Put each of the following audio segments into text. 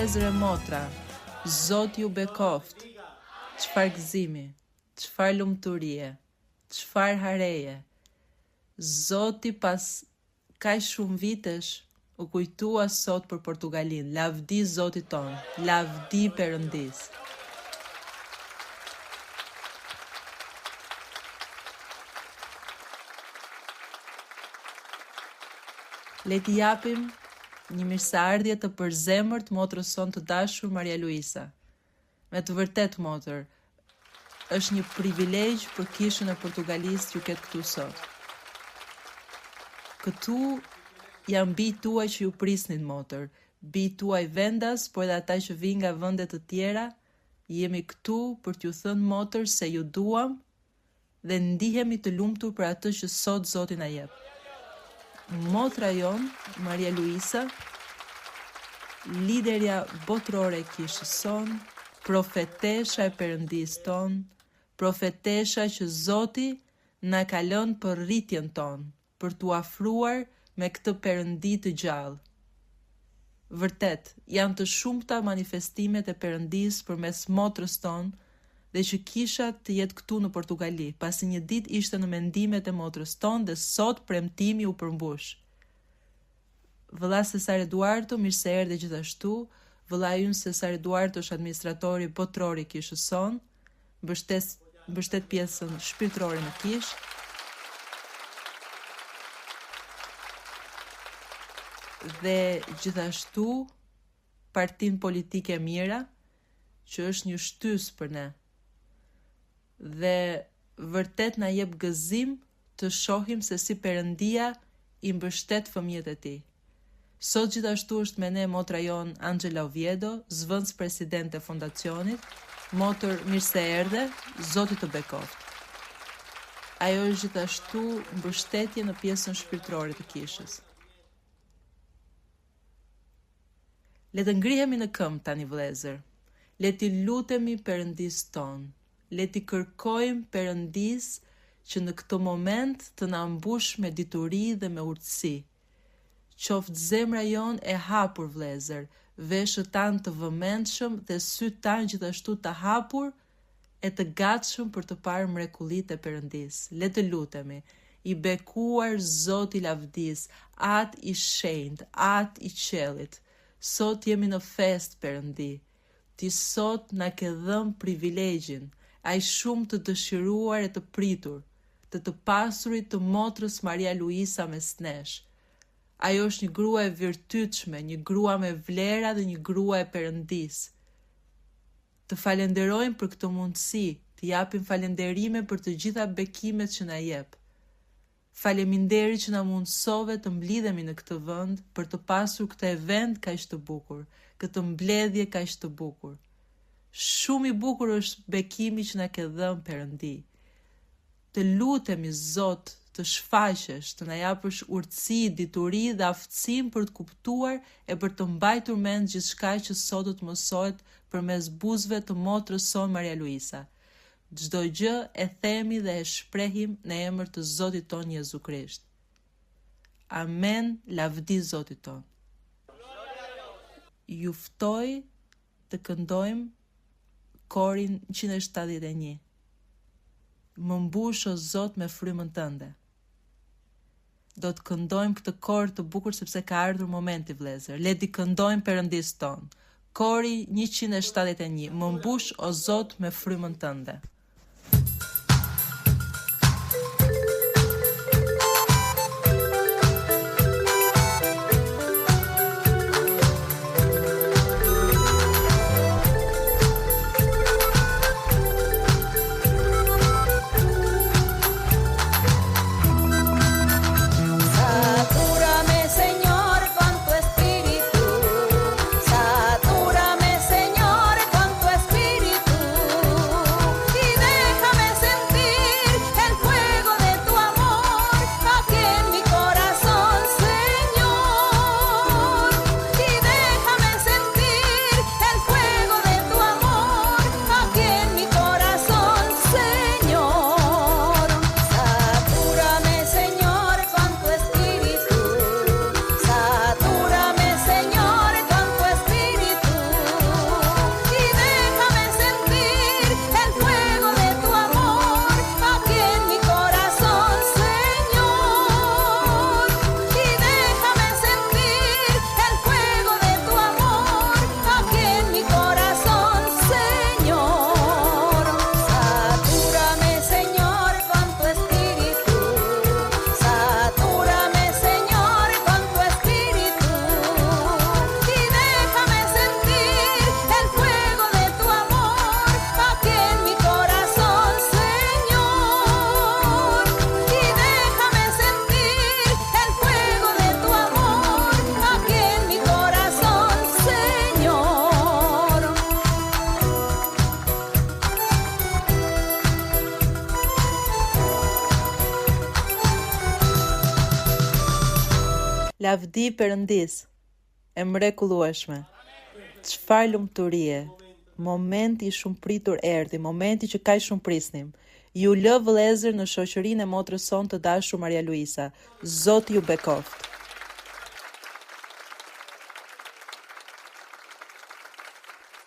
vlezër e motra, Zoti ju bekoft, çfarë gëzimi, çfarë lumturie, çfarë hareje. Zoti pas kaq shumë vitesh u kujtua sot për Portugalin. Lavdi Zotit ton, lavdi Perëndis. Le t'i japim një mirëseardhje të përzemërt motrës son të dashur Maria Luisa. Me të vërtet, motër, është një privilegj për kishën e Portugalisë që ketë këtu sot. Këtu janë bijtë tuaj që ju prisnin, motër, bijtë tuaj vendas, por edhe ata që vinë nga vende të tjera, jemi këtu për t'ju thënë, motër, se ju duam dhe ndihemi të lumtur për atë që sot Zoti na jep. Motra jon, Maria Luisa, liderja botërore e kishës son, profetesha e Perëndis ton, profetesha që Zoti na ka lënë për rritjen ton, për t'u afruar me këtë Perëndi të gjallë. Vërtet, janë të shumta manifestimet e Perëndis përmes motrës ton dhe që kisha të jetë këtu në Portugali, pasi një ditë ishte në mendimet e motrës ton dhe sot premtimi u përmbush. Vëlla Cesar Eduardo, mirë se erdhe gjithashtu. Vëlla ynë Cesar Eduardo është administratori botëror i kishës son, mbështet pjesën shpirtërore në kishë. Dhe gjithashtu Partinë Politike Mira, që është një shtys për ne. Dhe vërtet na jep gëzim të shohim se si Perëndia i mbështet fëmijët e tij. Sot gjithashtu është me ne motra jon Angela Oviedo, zëvendës president e fondacionit. Motër, mirë se erdhe, Zoti të bekoft. Ajo është gjithashtu mbështetje në pjesën shpirtërore të kishës. Le të ngrihemi në këmbë tani, vëllezër. Le t'i lutemi Perëndis ton. Le t'i kërkojmë Perëndis që në këtë moment të na mbush me dituri dhe me urtësi. Qoftë zemra jon e hapur, vëllezër, veshët tanë të vëmendshëm dhe sytë tanë gjithashtu të hapur e të gatshëm për të parë mrekullitë e Perëndis. Le të lutemi, i bekuar Zoti i lavdis, atë i shenjtë, atë i qellit. Sot jemi në fest, Perëndi. Ti sot na ke dhënë privilegjin, ai shumë të dëshiruar e të pritur, të pasurit të motrës Maria Luisa mes nesh. Ajo është një grua e virtytshme, një grua me vlera dhe një grua e Perëndis. Të falenderojmë për këtë mundësi, të japim falenderime për të gjitha bekimet që na jep. Faleminderit që na mundsove të mblidhemi në këtë vend për të pasur këtë event kaq të bukur, këtë mbledhje kaq të bukur. Shumë i bukur është bekimi që na ke dhënë, Perëndi. Të lutemi, Zot, të shfaqesh, të na japësh urtësi, dituri dhe aftësim për të kuptuar e për të mbajtur mend gjithçka që sot do të mësohet përmes buzëve të motrës son Maria Luisa. Çdo gjë e themi dhe e shprehim në emër të Zotit ton Jezu Krisht. Amen, lavdi Zotit ton. Ju ftoj të këndojmë korin 171. Më mbush o Zot me frymën tënde. Do të këndojmë këtë kor të bukur sepse ka ardhur momenti, vëllezër. Le të këndojmë Perëndis ton. Kori 171. Më mbush o Zot me frymën tënde. Satúrame, Señor, con tu espíritu. Lavdi Perëndis, e mrekullueshme. Çfarë lumturie. Momenti I shumë pritur erdhi, momenti që kaq shumë prisnim. Ju lë vëllezër në shoqërinë e motrës sonë të dashur Maria Luisa. Zoti ju bekoft.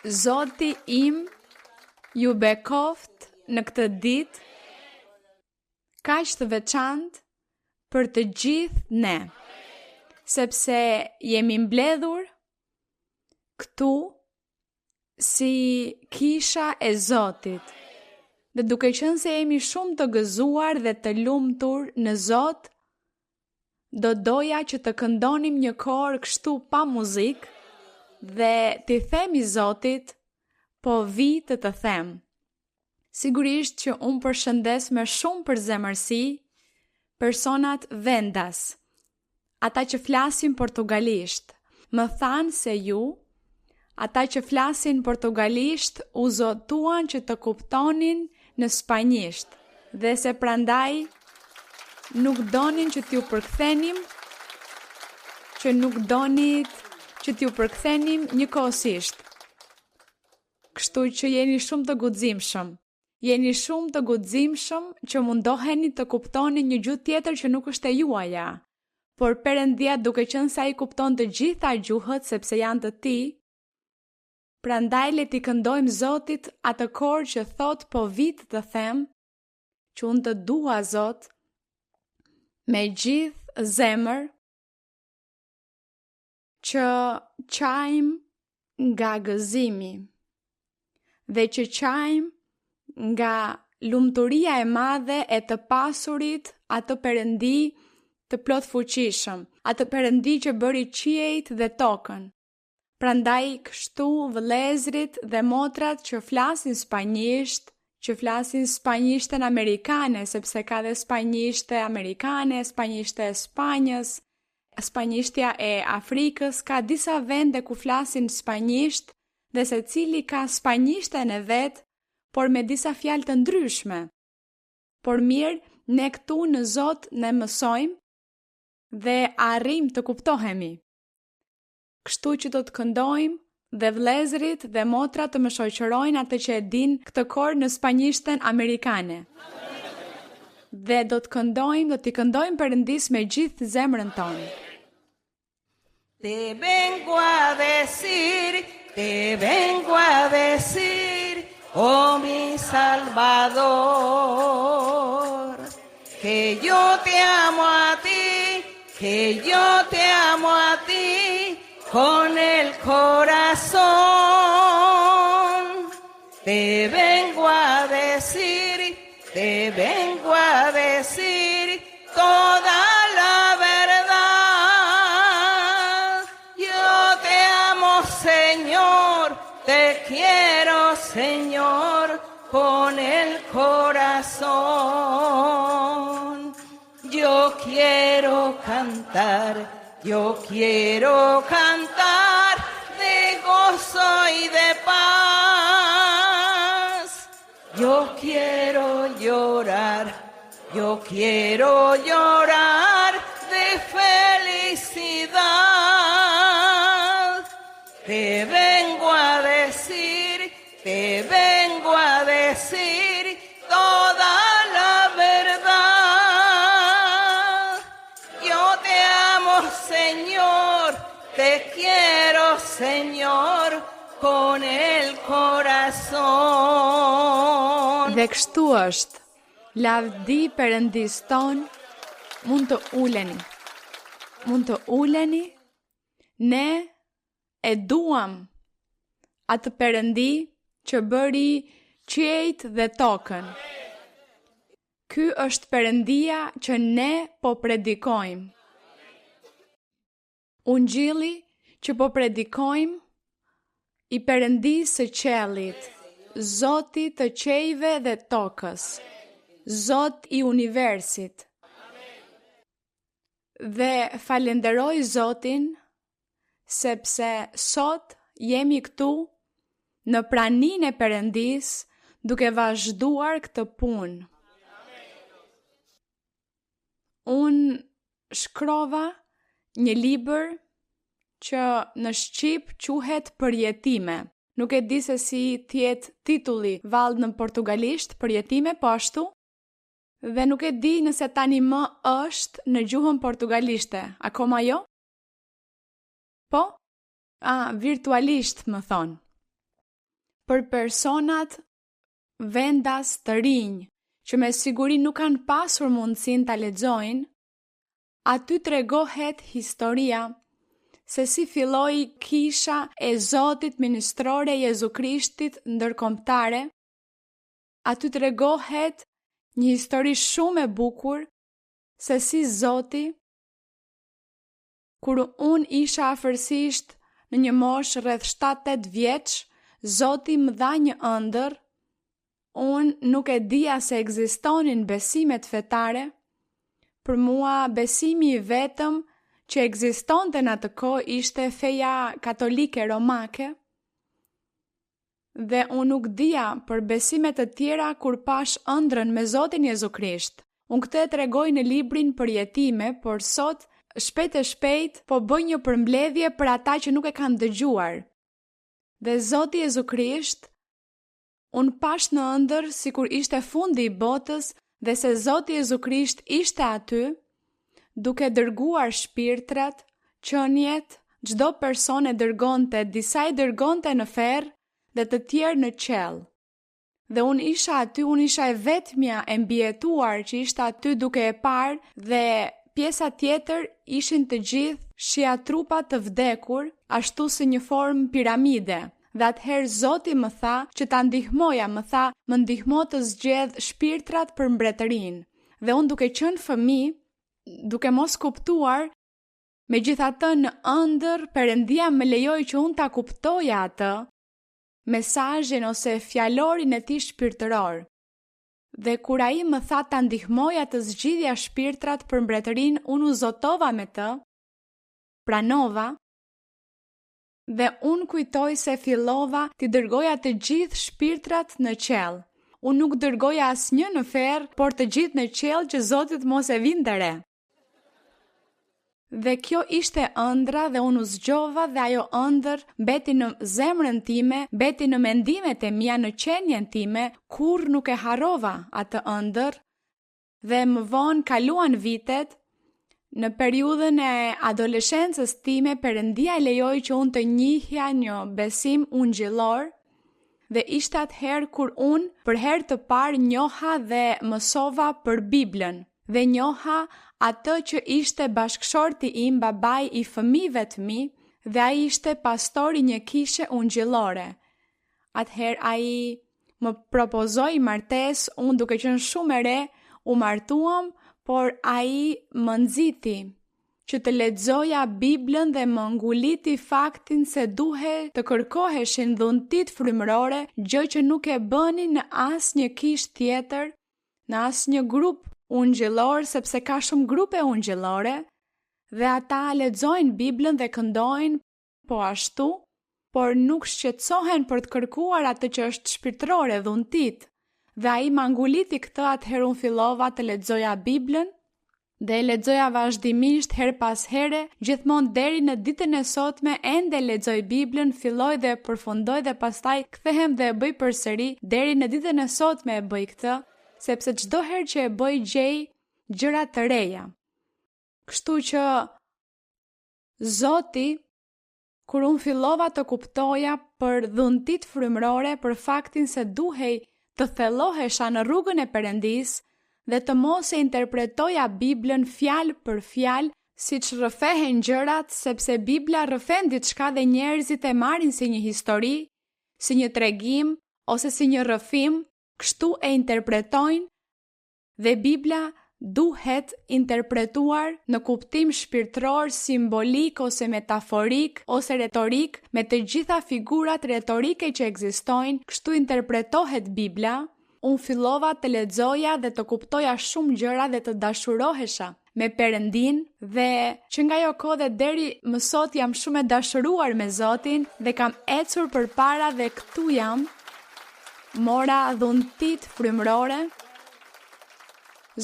Zoti im ju bekoft në këtë ditë kaq të veçantë për të gjithë ne, sepse jemi mbledhur këtu si kisha e Zotit. Dhe duke qenë se jemi shumë të gëzuar dhe të lumtur në Zot, do doja që të këndonim një kor kështu pa muzikë dhe t'i themi Zotit, po vi të them. Sigurisht që unë përshëndes me shumë përzemërsi personat vendas, ata që flasin portugalisht. Më thanë se ju, ata që flasin portugalisht, u zotuan që të kuptonin në spanjisht, dhe se prandaj nuk donin që t'ju përkthenim, që nuk donit që t'ju përkthenim njëkohësisht. Kështu që jeni shumë të guximshëm. Jeni shumë të guximshëm që mundoheni të kuptoni një gjuhë tjetër që nuk është e juaja. Por Perëndia, duke qenë se ai kupton të gjitha gjuhët sepse janë të tij, prandaj le t'i këndojmë Zotit atë kor që thot po vit të them, që unë të dua Zot me gjithë zemër, që qajmë nga gëzimi dhe që qajmë nga lumturia e madhe e të pasurit atë Perëndi të plot fuqishëm, atë Perëndi që bëri qiejt dhe tokën. Prandaj kështu vëllezrit dhe motrat që flasin spanjisht, që flasin spanjishtën amerikane, sepse ka dhe spanjishte amerikane, spanjishte e Spanjës, spanjishtja e Afrikës, ka disa vende ku flasin spanjisht dhe secili ka spanjishtën e vet, por me disa fjalë të ndryshme. Por mirë, ne këtu në Zot ne mësojmë dhe arrim të kuptohemi. Kështu që do të këndojmë dhe vëllezërit dhe motrat të më shoqërojnë atë që e din këtë kor në spanjishtën amerikane. Dhe do t'i këndojmë Perëndis me gjithë zemrën tonë. Te vengo a decir, oh mi Salvador, que yo te amo a ti, que yo te amo a ti con el corazón. Te vengo a decir toda la verdad. Yo te amo, Señor, te quiero, Señor, con el corazón. Yo quiero cantar de gozo y de paz. Yo quiero llorar de felicidad. Te vengo a decir toda la verdad. Yo te amo, Señor, te quiero, Señor, con el corazón. Dhe kështu është, lavdi Perëndis ton, mund të uleni, ne e duam atë Perëndi që bëri qiejt dhe tokën. Ky është Perëndia që ne po predikojmë. Ungjilli që po predikojmë i Perëndisë së qiellit, Zoti të qiejve dhe tokës, Zot i universit. Dhe falenderoj Zotin sepse sot jemi këtu në praninë e Perëndis duke vazhduar këtë punë. Unë shkrova një libër që në shqip quhet Përjetime. Nuk e di se si tjetë titulli vallë në portugalisht, Përjetime, po ashtu. Dhe nuk e di nëse tani më është në gjuhën portugalishte. Akoma jo? Po? Virtualisht më thonë. Për personat vendas të rinj, që me siguri nuk kanë pasur mundësin të lexojnë, aty tregohet historia se si filloi kisha e Zotit ministrore Jezu Krishtit ndërkombëtare. Aty tregohet një histori shumë e bukur se si Zoti, kur unë isha afërsisht në një moshë rreth 7-8 vjeç, Zoti më dha një ëndër. Unë nuk e dija se ekzistonin besimet fetare. Për mua besimi i vetëm që ekzistonte në atë kohë ishte feja katolike romake. Dhe unë nuk dija për besimet të tjera kur pash ëndrrën me Zotin Jezu Krisht. Unë këtë e tregoj në librin Përjetime, por sot shpejt e shpejt po bëj një përmbledhje për ata që nuk e kanë dëgjuar. Dhe Zoti Jezu Krisht, unë pash në ëndër sikur ishte fundi i botës dhe se Zoti Jezu Krisht ishte aty, duke dërguar shpirtrat, qenjet, çdo person e dërgonte, disa i dërgonte në ferr dhe të tjerë në qell. Dhe unë isha aty, unë isha e vetmja e mbijetuar që ishte aty duke e parë dhe pjesa tjetër ishin të gjithë shija trupa të vdekur, ashtu si një formë piramide. Dhe atëherë Zoti më tha që ta ndihmoja, më tha, më ndihmo të zgjedh shpirtrat për mbretërinë. Dhe unë duke qenë fëmijë, duke mos kuptuar, megjithatë në ëndër Perëndia më lejoi që unë ta kuptoja atë mesazhin ose fjalorin e tij shpirtëror. Dhe kur ai më tha ta ndihmoja të zgjidhja shpirtrat për mbretërinë, unë u zotova me të, pranova, dhe unë kujtoj se fillova t'i dërgoja të gjithë shpirtrat në qell. Unë nuk dërgoja asnjë në ferr, por të gjithë në qell që Zoti mos e vinte re. Dhe kjo ishte ëndra dhe unë u zgjova dhe ajo ëndër mbeti në zemrën time, mbeti në mendimet e mia, në qenjen time, kur nuk e harrova atë ëndër. Dhe më vonë kaluan vitet, në periudhën e adoleshencës time, Perëndia lejoi që unë të njihja një besim ungjillor, dhe ishte atëherë kur unë për herë të parë njoha dhe mësova për Biblën, dhe njoha atë që ishte bashkëshorti im, babai i fëmijëve të mi, dhe ai ishte pastori një kishe ungjillore. Atëherë ai më propozoi martesë, unë duke qenë shumë e re, u martuam, por ai më nxiti që të lexoja Biblën dhe më nguliti faktin se duhet të kërkoheshin dhuntit frymërore, gjë që nuk e bënin në asnjë kishë tjetër, në asnjë grup ungjillor, sepse ka shumë grupe ungjillore, dhe ata lexojnë Biblën dhe këndojnë po ashtu, por nuk shqetësohen për të kërkuar atë që është shpirtërore, dhuntit. Dhe ai ma nguliti këtë, atëherë unë fillova të lexoja Biblën dhe lexoja vazhdimisht her pas here, gjithmonë deri në ditën e sotme ende lexoj Biblën, filloj dhe përfundoj dhe pastaj kthehem dhe e bëj përsëri, deri në ditën e sotme e bëj këtë, sepse çdo herë që e bëj gjej gjëra të reja. Kështu që Zoti, kur unë fillova të kuptoja për dhuntit frymërore, për faktin se duhej të thellohesha në rrugën e Perëndisë dhe të mos e interpretoja Biblën fjalë për fjalë, siç rrëfehen gjërat, sepse Bibla rrëfen diçka dhe njerëzit e marrin si një histori, si një tregim ose si një rrëfim, kështu e interpretojnë, dhe Bibla duhet interpretuar në kuptim shpirtëror, simbolik ose metaforik ose retorik, me të gjitha figurat retorike që ekzistojnë. Kështu interpretohet Bibla. Unë fillova të lexoja dhe të kuptoja shumë gjëra dhe të dashurohesha me Perëndin, dhe që nga ajo kohë dhe deri më sot jam shumë e dashuruar me Zotin dhe kam ecur përpara dhe këtu jam. Mora dhuntit frymërore.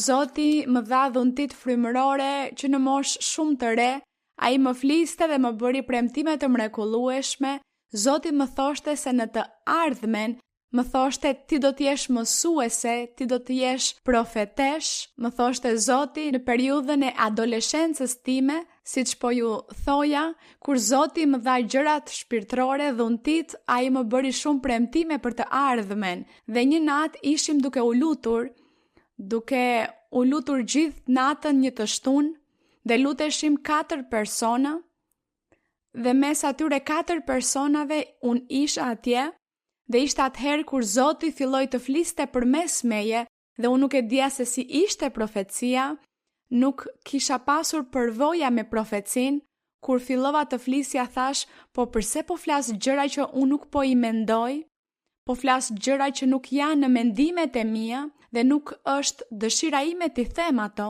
Zoti më dha dhuntit frymërore që në moshë shumë të re, Ai më fliste dhe më bëri premtime të mrekullueshme. Zoti më thoshte se në të ardhmen, më thoshte ti do t'jesh mësuese, ti do t'jesh profetesh, më thoshte Zoti në periudhën e adoleshencës time, siç po ju thoja, kur Zoti më dha gjërat shpirtërore dhuntit, ai më bëri shumë premtime për të ardhmen. Dhe një natë ishim duke u lutur gjithë natën një të shtunë, dhe luteshim 4 persona, dhe mes atyre 4 personave unë isha atje, dhe ishte atëherë kur Zoti filloi të fliste përmes meje, dhe unë nuk e dija se si ishte profecia, nuk kisha pasur përvoja me profecin. Kur fillova të flisja thash, po pse po flas gjëra që unë nuk po i mendoj, po flas gjëra që nuk janë në mendimet e mia, dhe nuk është dëshira ime t'i them ato,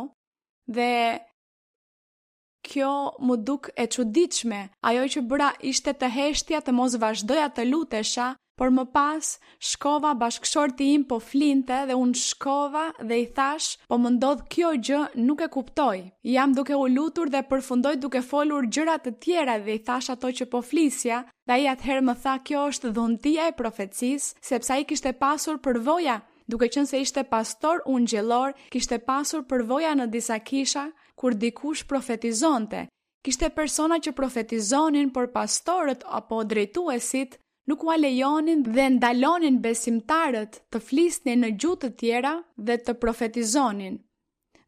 dhe kjo më duk e çuditshme. Ajo që bëra ishte të heshtja të mos vazhdoja të lutesha, por më pas shkova, bashkëshorti im po flinte dhe unë shkova dhe i thash, po më ndodh kjo gjë, nuk e kuptoj. Jam duke u lutur dhe përfundoj duke folur gjëra të tjera dhe i thash ato që po flisja, dhe ai atëherë më tha kjo është dhuntia e profecisë, sepse ai kishte pasur përvoja, duke qenë se ishte pastor ungjëllor, kishte pasur përvoja në disa kisha kur dikush profetizonte. Kishte persona që profetizonin, por pastorët apo drejtuesit nuk ua lejonin dhe ndalonin besimtarët të flisnin në gjuhë të tjera dhe të profetizonin.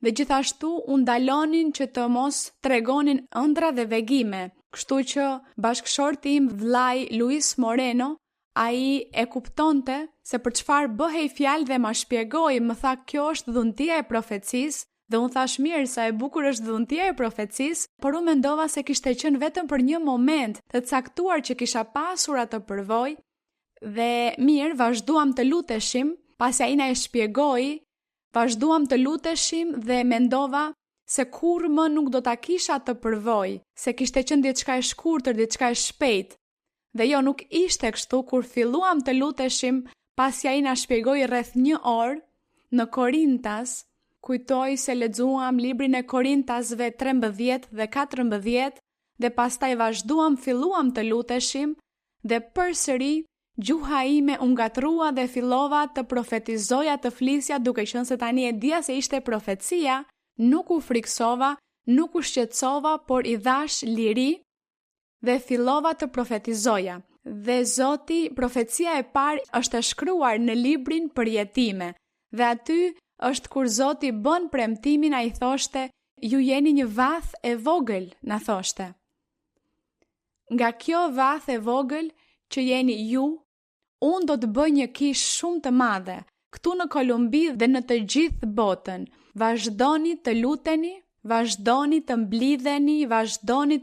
Dhe gjithashtu u ndalonin që të mos tregonin ëndra dhe vegime. Kështu që bashkëshorti im vllai Luis Moreno, ai e kuptonte se për çfarë bëhej fjalë dhe ma shpjegoi, më tha kjo është dhuntia e profecisë. Dhe unë thash mirë sa e bukur është dhuntia e profecisë, por unë mendova se kishte qenë vetëm për një moment të caktuar që kisha pasur atë përvojë, dhe mirë, vazhduam të luteshim, pasi ai na e shpjegoi, vazhduam të luteshim dhe mendova se kur më nuk do ta kisha atë përvojë, se kishte qenë diçka e shkurtër, diçka e shpejtë. Dhe jo, nuk ishte kështu. Kur filluam të luteshim, pasi ai na shpjegoi rreth 1 orë në Korintas. Kujtoj se lexuam librin e Korintasve 13 dhe 14 dhe pastaj vazhduam, filluam të luteshim dhe përsëri gjuha ime u ngatrua dhe fillova të profetizoja, të flisja, duke qenë se tani e dija se ishte profecia. Nuk u friksova, nuk u shqetësova, por i dhash liri dhe fillova të profetizoja. Dhe Zoti, profecia e parë është e shkruar në librin Përjetime, dhe aty është kur Zoti bën premtimin, ai thoshte, ju jeni një vath e vogël, na thoshte. Nga kjo vath e vogël që jeni ju, unë do të bëj një kishë shumë të madhe, këtu në Kolumbi dhe në të gjithë botën. Vazhdoni të luteni, vazhdoni të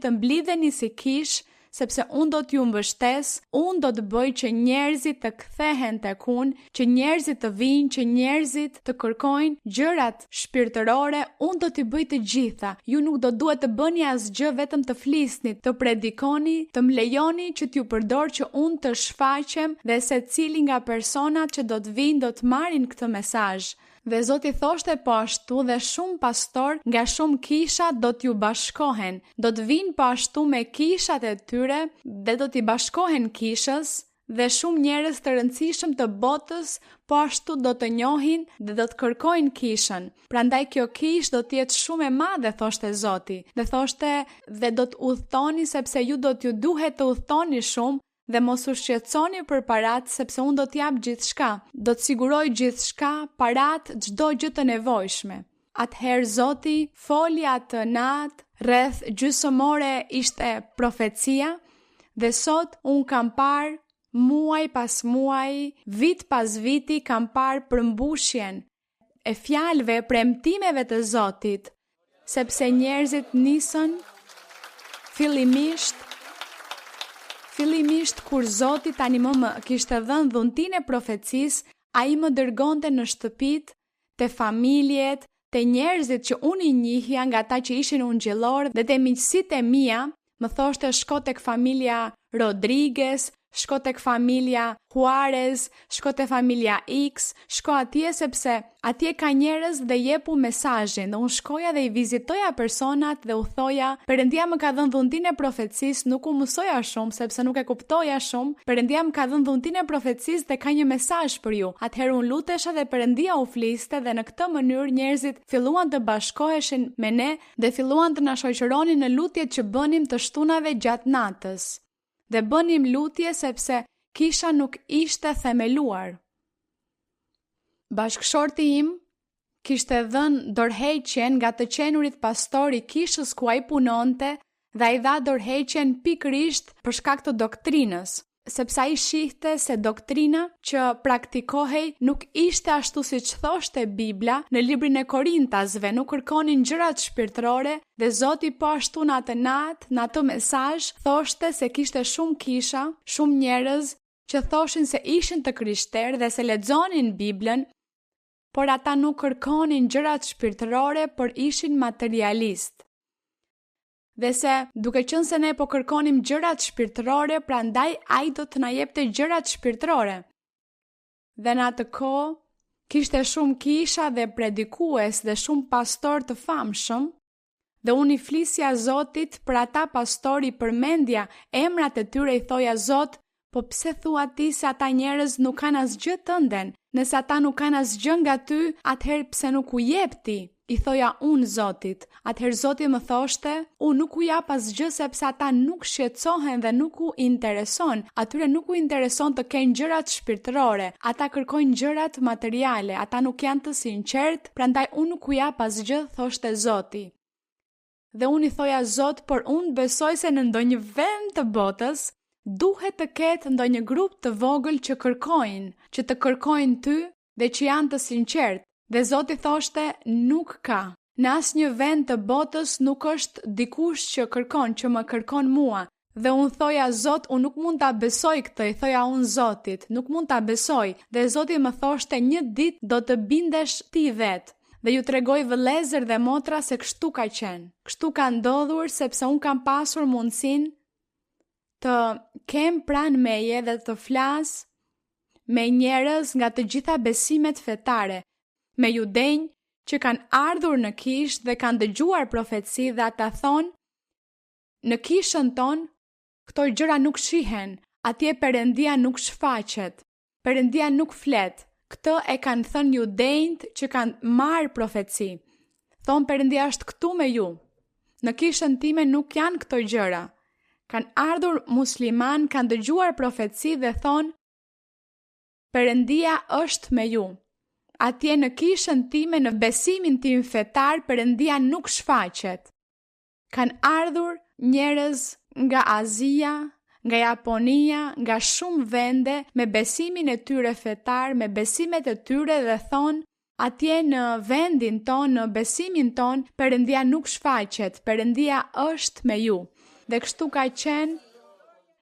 mblidheni si kishë, sepse unë do t'ju mbështes, unë do të bëj që njerëzit të kthehen tek unë, që njerëzit të vinë, që njerëzit të kërkojnë gjërat shpirtërore, unë do t'i bëj të gjitha. Ju nuk do duhet të bëni asgjë, vetëm të flisni, të predikoni, të më lejoni që t'ju përdor që unë të shfaqem dhe secili nga personat që do të vinë do të marrin këtë mesazh. Dhe Zoti thoshte po ashtu, dhe shumë pastor nga shumë kisha do t'ju bashkohen, do të vinë po ashtu me kishat e tyre dhe do t'i bashkohen kishës, dhe shumë njerëz të rëndësishëm të botës po ashtu do të njohin dhe do të kërkojnë kishën. Prandaj kjo kishë do t'jetë shumë e madhe, thoshte Zoti, dhe thoshte dhe do të udhtoni sepse ju do t'ju duhet të udhtoni shumë. Dhe mos u shqetësoni për parat, sepse unë do t'jap gjithçka, do të siguroj gjithçka, parat, çdo gjë të nevojshme. Atëherë Zoti foli atë natë, rreth gjysmore ishte profecia, dhe sot unë kam parë muaj pas muaj, vit pas viti kam parë përmbushjen e fjalëve, premtimeve të Zotit, sepse njerëzit nisën fillimisht kur Zoti tani më kishte dhënë dhuntinë e profecisë, ai më dërgonte në shtëpitë, te familjet, te njerëzit që unë i njihja nga ata që ishin ungjëllor dhe te miqësitë e mia, më thoshte shko tek familja Rodriguez, shko tek familja Juarez, shko tek familja X, shko atje sepse atje ka njerëz dhe jepu mesazhin. Dhe unë shkoja dhe i vizitoja personat dhe u thoja, Perëndia më ka dhënë dhuntin e profecisë, nuk u mësoja shumë sepse nuk e kuptoja shumë. Perëndia më ka dhënë dhuntin e profecisë dhe ka një mesazh për ju. Atëherë unë lutesha dhe Perëndia u fliste dhe në këtë mënyrë njerëzit filluan të bashkoheshin me ne dhe filluan të na shoqëronin në lutjet që bënim të shtunave gjatë natës. Dhe bënim lutje sepse kisha nuk ishte themeluar. Bashkëshorti im kishte dhënë dorëheqjen nga të qenurit pastor i kishës ku ai punonte dhe ai dha dorëheqjen pikërisht për shkak të doktrinës, sepse ai shihte se doktrina që praktikohej nuk ishte ashtu siç thoshte Bibla në librin e Korintasve, nuk kërkonin gjërat shpirtërore dhe Zoti po ashtu në atë mesazh thoshte se kishte shumë kisha, shumë njerëz që thoshin se ishin të krishterë dhe se lexonin Biblën, por ata nuk kërkonin gjërat shpirtërore, por ishin materialist. Dhe se duke qenë se ne po kërkonim gjërat shpirtërore, prandaj ai do të na jepte gjërat shpirtërore. Dhe në atë kohë kishte shumë kisha dhe predikues dhe shumë pastor të famshëm, dhe unë i flisja Zotit për ata pastori, përmendja emrat e tyre, i thoja Zot, po pse thua ti se ata njerëz nuk kanë asgjë të nden? Nëse ata nuk kanë asgjë nga ty, atëherë pse nuk u jep ti? I thoja unë Zotit. Atëherë Zoti më thoshte, unë nuk u jap asgjë sepse ata nuk shqetësohen dhe nuk u intereson. Atyre nuk u intereson të kenë gjërat shpirtërore. Ata kërkojnë gjërat materiale. Ata nuk janë të sinqert, prandaj unë nuk u jap asgjë, thoshte Zoti. Dhe unë i thoja Zot, por unë besoj se në ndonjë vend të botës duhet të ketë ndonjë grup të vogël që të kërkojnë ty dhe që janë të sinqert. Dhe Zoti thoshte, nuk ka. Në asnjë vend të botës nuk është dikush që më kërkon mua. Dhe unë thoja Zot, unë nuk mund ta besoj këtë, i thoja unë Zotit, nuk mund ta besoj. Dhe Zoti më thoshte, një ditë do të bindesh ti vetë. Dhe ju tregoj vëllezër dhe motra se kështu ka qenë. Kështu ka ndodhur sepse unë kam pasur mundësinë të kem pranë meje dhe të flas me njerëz nga të gjitha besimet fetare, me judenj që kanë ardhur në kishë dhe kanë dëgjuar profeci dhe ata thonë, në kishën tonë këto gjëra nuk shihen, atje Perëndia nuk shfaqet, Perëndia nuk flet. Këtë e kanë thënë judenjt që kanë marrë profeci. Thonë Perëndia është këtu me ju. Në kishën time nuk janë këto gjëra. Kanë ardhur musliman, kanë dëgjuar profeci dhe thonë Perëndia është me ju. Atje në kishën time, në besimin tim fetar, Perëndia nuk shfaqet. Kanë ardhur njerëz nga Azia, nga Japonia, nga shumë vende, me besimin e tyre fetar, me besimet e tyre dhe thonë, atje në vendin ton, në besimin ton, Perëndia nuk shfaqet, Perëndia është me ju. Dhe kështu ka qenë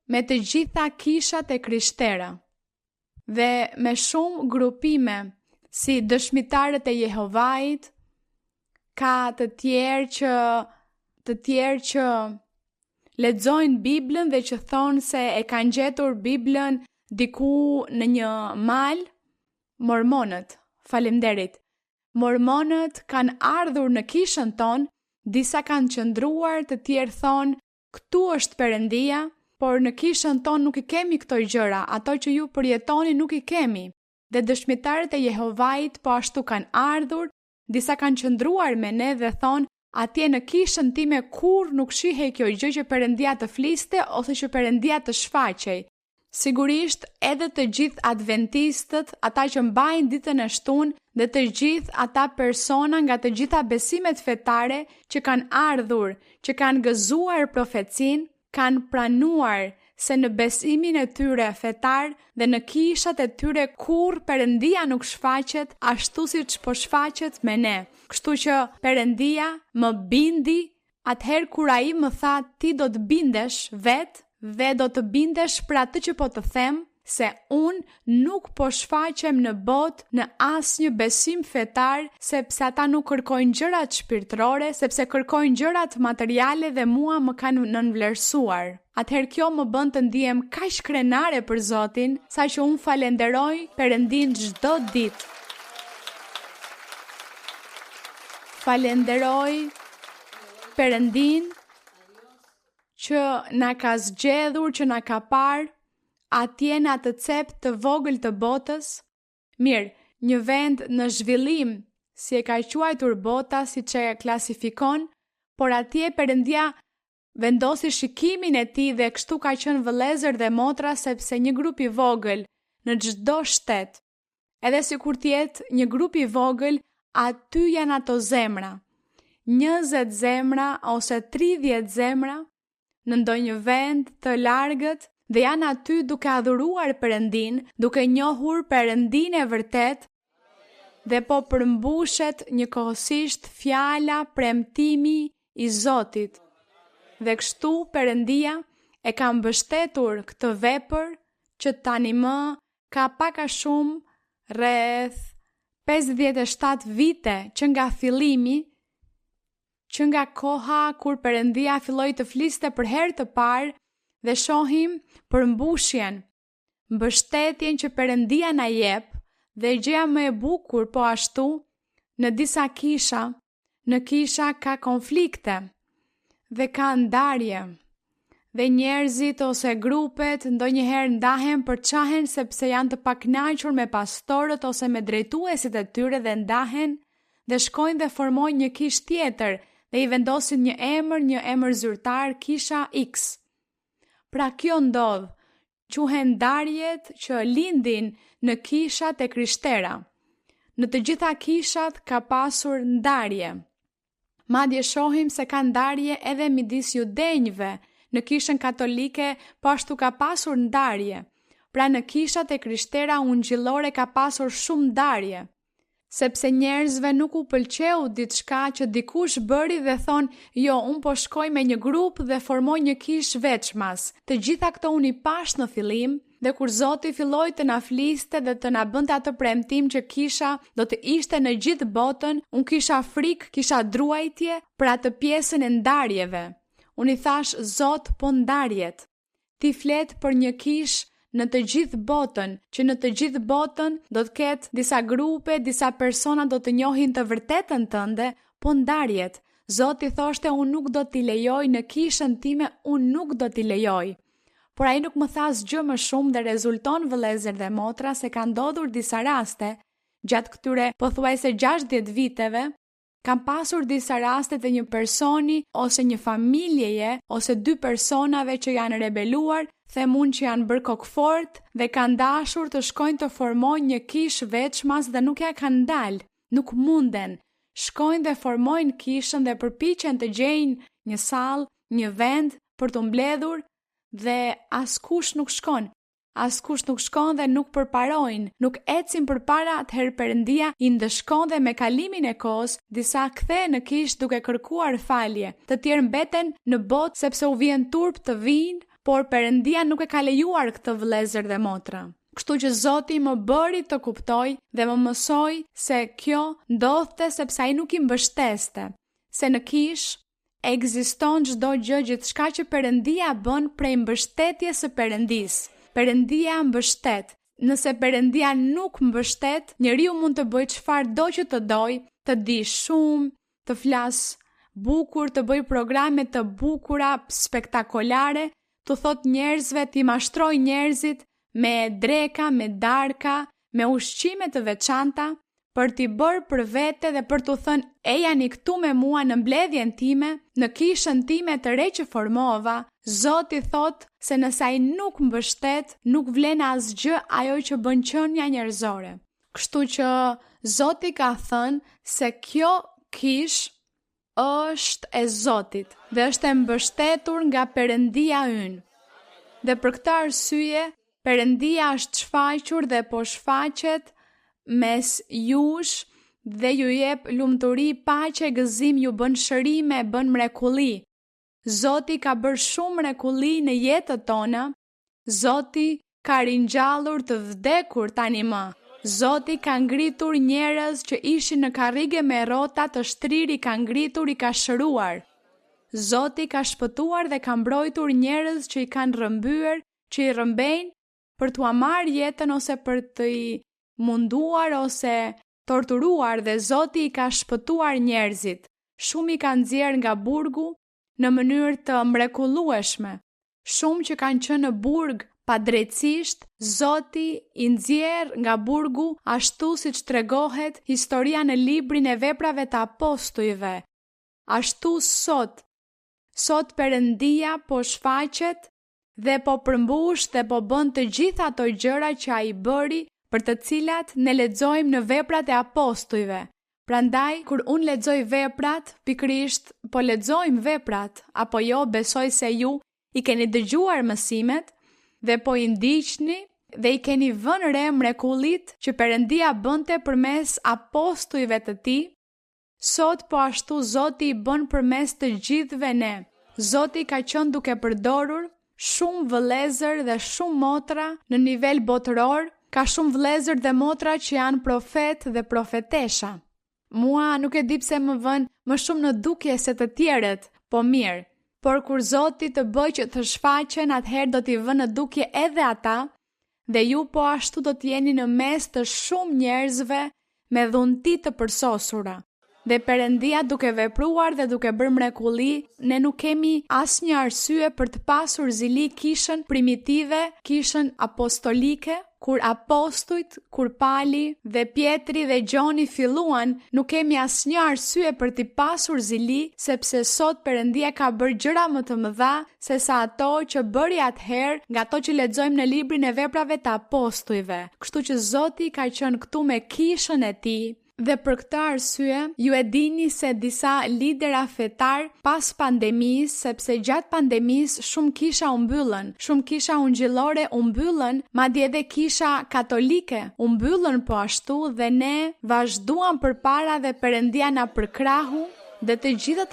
me të gjitha kishat e krishterë. Dhe me shumë grupime, si dëshmitarët e Jehovait, ka të tjerë që lexojnë Biblën dhe që thonë se e kanë gjetur Biblën diku në një mal. Mormonët, faleminderit. Mormonët kanë ardhur në kishën tonë, disa kanë qëndruar, të tjerë thonë, këtu është Perëndia, por në kishën tonë nuk i kemi këto gjëra, ato që ju përjetoni nuk i kemi. Dhe dëshmitarët e Jehovait po ashtu kanë ardhur, disa kanë qëndruar me ne dhe thonë, atje në kishën time kur nuk shihej kjo gjë që Perëndia të fliste ose që Perëndia të shfaqej. Sigurisht edhe të gjithë adventistët, ata që mbajnë ditën e shtunë, dhe të gjithë ata persona nga të gjitha besimet fetare që kanë ardhur, që kanë gëzuar profecin, kanë pranuar se në besimin e tyre fetar dhe në kishat e tyre kur Perëndia nuk shfaqet ashtu siç po shfaqet me ne. Kështu që Perëndia më bindi atëherë kur ai më tha ti do të bindesh vetë dhe do të bindesh për atë që po të them, se unë nuk po shfaqem në botë në asnjë besim fetar, sepse ata nuk kërkojnë gjërat shpirtërore, sepse kërkojnë gjërat materiale dhe mua më kanë nënvlerësuar. Atëherë kjo më bën të ndihem kaq krenare për Zotin, saqë unë falenderoj Perëndin çdo ditë. Falenderoj Perëndin që na ka zgjedhur, që na ka parë atje në atë cep të vogël të botës. Mirë, një vend në zhvillim, si e ka quajtur bota, si që e klasifikon, por atje Perëndia vendosi shikimin e tij dhe kështu ka qenë vëllezër dhe motra, sepse një grup i vogël në çdo shtet, edhe sikur të jetë një grup i vogël, aty janë ato zemra. 20 zemra ose 30 zemra në ndonjë vend të largët, dhe janë aty duke adhuruar Perëndin, duke njohur Perëndin e vërtet, dhe po përmbushet njëkohësisht fjala, premtimi i Zotit. Dhe kështu Perëndia e ka mbështetur këtë vepër që tani më ka pak a shumë rreth 57 vite që nga fillimi, që nga koha kur Perëndia filloi të fliste për herë të parë, dhe shohim përmbushjen, mbështetjen që Perëndia na jep, dhe gjëja më e bukur po ashtu, në disa kisha, në kisha ka konflikte dhe ka ndarje, dhe njerëzit ose grupet ndonjëherë ndahen për çahen sepse janë të pakënaqur me pastorët ose me drejtuesit e tyre dhe ndahen dhe shkojnë dhe formojnë një kishë tjetër dhe i vendosin një emër zyrtar, kisha X. Pra kjo ndodh, quhen ndarjet që lindin në kishat e krishtera. Në të gjitha kishat ka pasur ndarje. Madje shohim se ka ndarje edhe midis judenjve. Në kishën katolike po ashtu ka pasur ndarje. Pra në kishat e krishtera ungjillore ka pasur shumë ndarje. Sepse njerëzve nuk u pëlqeu diçka që dikush bëri dhe thon, jo, unë po shkoj me një grup dhe formoj një kishë veçmas. Të gjitha këto unë i pash në fillim, dhe kur Zoti filloi të na fliste dhe të na bënte atë premtim që kisha do të ishte në gjithë botën, unë kisha frikë, kisha druajtje për atë pjesën e ndarjeve. Unë i thash, Zot, po ndarjet. Ti flet për një kishë në të gjithë botën, që në të gjithë botën do të ketë disa grupe, disa persona do të njohin të vërtetën tënde, po ndarjet. Zoti thoshte, unë nuk do t'i lejoj në kishën time, unë nuk do t'i lejoj. Por ai nuk më tha asgjë më shumë dhe rezulton vëllezër dhe motra se ka ndodhur disa raste, gjatë këtyre pothuajse 60 viteve, kam pasur disa raste të një personi ose një familjeje ose 2 personave që janë rebeluar, themun që janë bërë kokfort dhe kanë dashur të shkojnë të formojnë një kishë veçmas dhe nuk ja kanë dalë, nuk munden. Shkojnë dhe formojnë kishën dhe përpiqen të gjejnë një sallë, një vend për të mbledhur dhe askush nuk shkon. Askush nuk shkon dhe nuk përparojnë, nuk ecin përpara. Atëherë Perëndia i ndëshkon dhe me kalimin e kohës disa kthehen në kishë duke kërkuar falje. Të tjerë mbeten në botë sepse u vjen turp të vinë, por Perëndia nuk e ka lejuar këtë vëllezër dhe motra. Kështu që Zoti më bëri të kuptoj dhe më mësoi se kjo ndodhte sepse ai nuk i mbështeste, se në kishë ekziston çdo gjë, gjithçka që Perëndia bën prej mbështetjes së Perëndisë. Perëndia mbështet. Nëse Perëndia nuk mbështet, njeriu mund të bëjë çfarë do që të dojë, të di shumë, të flas bukur, të bëjë programe të bukura, spektakolare, të thot njerëzve, të mashtroj njerëzit me dreka, me darka, me ushqime të veçanta, për t'i bërë për vete dhe për t'u thënë, e jani këtu me mua në mbledhjen time, në kishën time të re që formova. Zoti thot se nëse ai nuk mbështet, nuk vlen asgjë ajo që bën qenia njerëzore. Kështu që Zoti ka thënë se kjo kishë është e Zotit dhe është e mbështetur nga Perëndia ynë. Dhe për këtë arsye, Perëndia është shfaqur dhe po shfaqet mes jush dhe ju jep lumturi, paqe, gëzim, ju bën shërime, bën mrekulli. Zoti ka bërë shumë mrekulli në jetën tona. Zoti ka ringjallur të vdekur tani më. Zoti ka ngritur njerëz që ishin në karrige me rrota të shtrirë, ka ngritur, i ka shëruar. Zoti ka shpëtuar dhe ka mbrojtur njerëz që i kanë rrëmbyer, që i rrëmbejnë për t'u marrë jetën ose për të i munduar ose torturuar, dhe Zoti i ka shpëtuar njerëzit. Shumë i kanë nxjerrë nga burgu në mënyrë të mrekullueshme. Shumë që kanë qenë në burg padrejtisht, Zoti i nxjerr nga burgu ashtu siç tregohet historia në librin e veprave të apostujve. Ashtu sot Perëndia po shfaqet dhe po përmbush dhe po bën të gjitha ato gjëra që ai bëri, për të cilat ne lexojmë në veprat e apostujve. Prandaj, kur unë lexoj veprat, pikërisht po lexojmë veprat, apo jo, besoj se ju i keni dëgjuar mësimet dhe po i ndiqni dhe i keni vënë re mrekullit që Perëndia bënte përmes apostujve të tij. Sot po ashtu Zoti i bën përmes të gjithëve ne. Zoti ka qenë duke përdorur shumë vëllezër dhe shumë motra në nivel botëror, ka shumë vëllezër dhe motra që janë profet dhe profetesha. Mua nuk e di pse më vën më shumë në dukje se të tjerët, po mirë. Por kur Zoti të bëj që të shfaqen, atëherë do t'i vënë në dukje edhe ata, dhe ju po ashtu do t'jeni në mes të shumë njerëzve me dhunti të përsosura. Dhe Perëndia duke vepruar dhe duke bërë mrekulli, ne nuk kemi asnjë arsye për të pasur zili kishën primitive, kishën apostolike, kur apostujt, kur Pali dhe Pietri dhe Gjoni filluan, nuk kemi asnjë arsye për t'i pasur zili, sepse sot Perëndia ka bërë gjëra më të mëdha se sa ato që bëri atëherë nga ato që lexojmë në librin e veprave të apostujve. Kështu që Zoti ka qenë këtu me kishën e tij. Dhe për këtë arsye, ju e dini se disa lidera fetar pas pandemisë, sepse gjatë pandemisë shumë kisha u mbyllën, shumë kisha ungjillore u mbyllën, madje edhe kisha katolike u mbyllën po ashtu, dhe ne vazhduam përpara dhe Perëndia na përkrahu, dhe të gjithë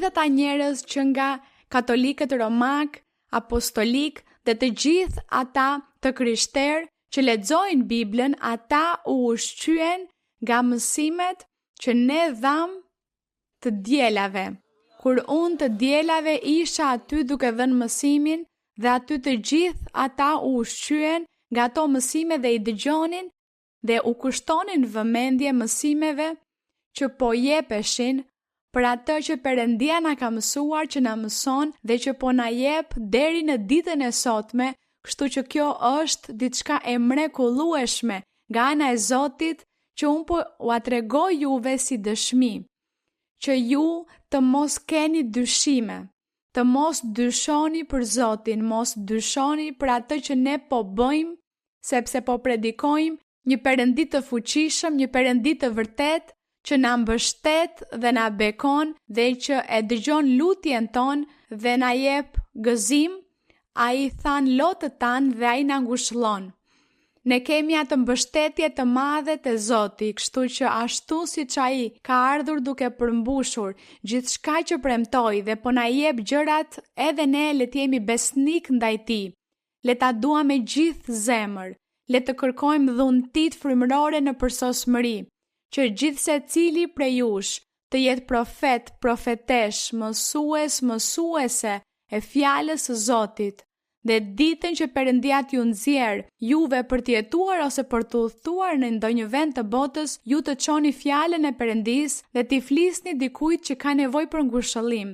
ata njerëz që nga katolikët romak, apostolik dhe të gjithë ata të krishterë që lexojnë Biblën, ata u ushqyen nga mësimet që ne dham të djelave. Kur unë të djelave isha aty duke dhënë mësimin, dhe aty të gjithë ata u ushqyen nga ato mësime dhe i dëgjonin dhe u kushtonin vëmendje mësimeve që po jepeshin për atë që Perëndia na ka mësuar, që na mëson dhe që po na jep deri në ditën e sotme. Kështu që kjo është diçka e mrekullueshme nga ana e Zotit, që unë po ua tregoj juve si dëshmi, që ju të mos keni dyshime, të mos dyshoni për Zotin, mos dyshoni për atë që ne po bëjmë, sepse po predikojmë një Perëndi të fuqishëm, një Perëndi të vërtet, që na mbështet dhe na bekon dhe që e dëgjon lutjen tonë dhe na jep gëzim. Ai than lotët tanë dhe ai na ngushëllon. Ne kemi atë mbështetje të madhe të Zoti, kështu që ashtu siç ai ka ardhur duke përmbushur gjithçka që premtoi dhe po na jep gjërat, edhe ne le të jemi besnik ndaj tij. Le ta duam me gjithë zemër, le të kërkojmë dhuntit frymërore në përsosmëri, që gjithsecili prej jush të jetë profet, profetesh, mësues, mësuese e fjalës së Zotit, dhe ditën që Perëndia t'ju nxjerr juve për të jetuar ose për të udhëtuar në ndonjë vend të botës, ju të çoni fjalën e Perëndisë dhe t'i flisni dikujt që ka nevojë për ngushëllim,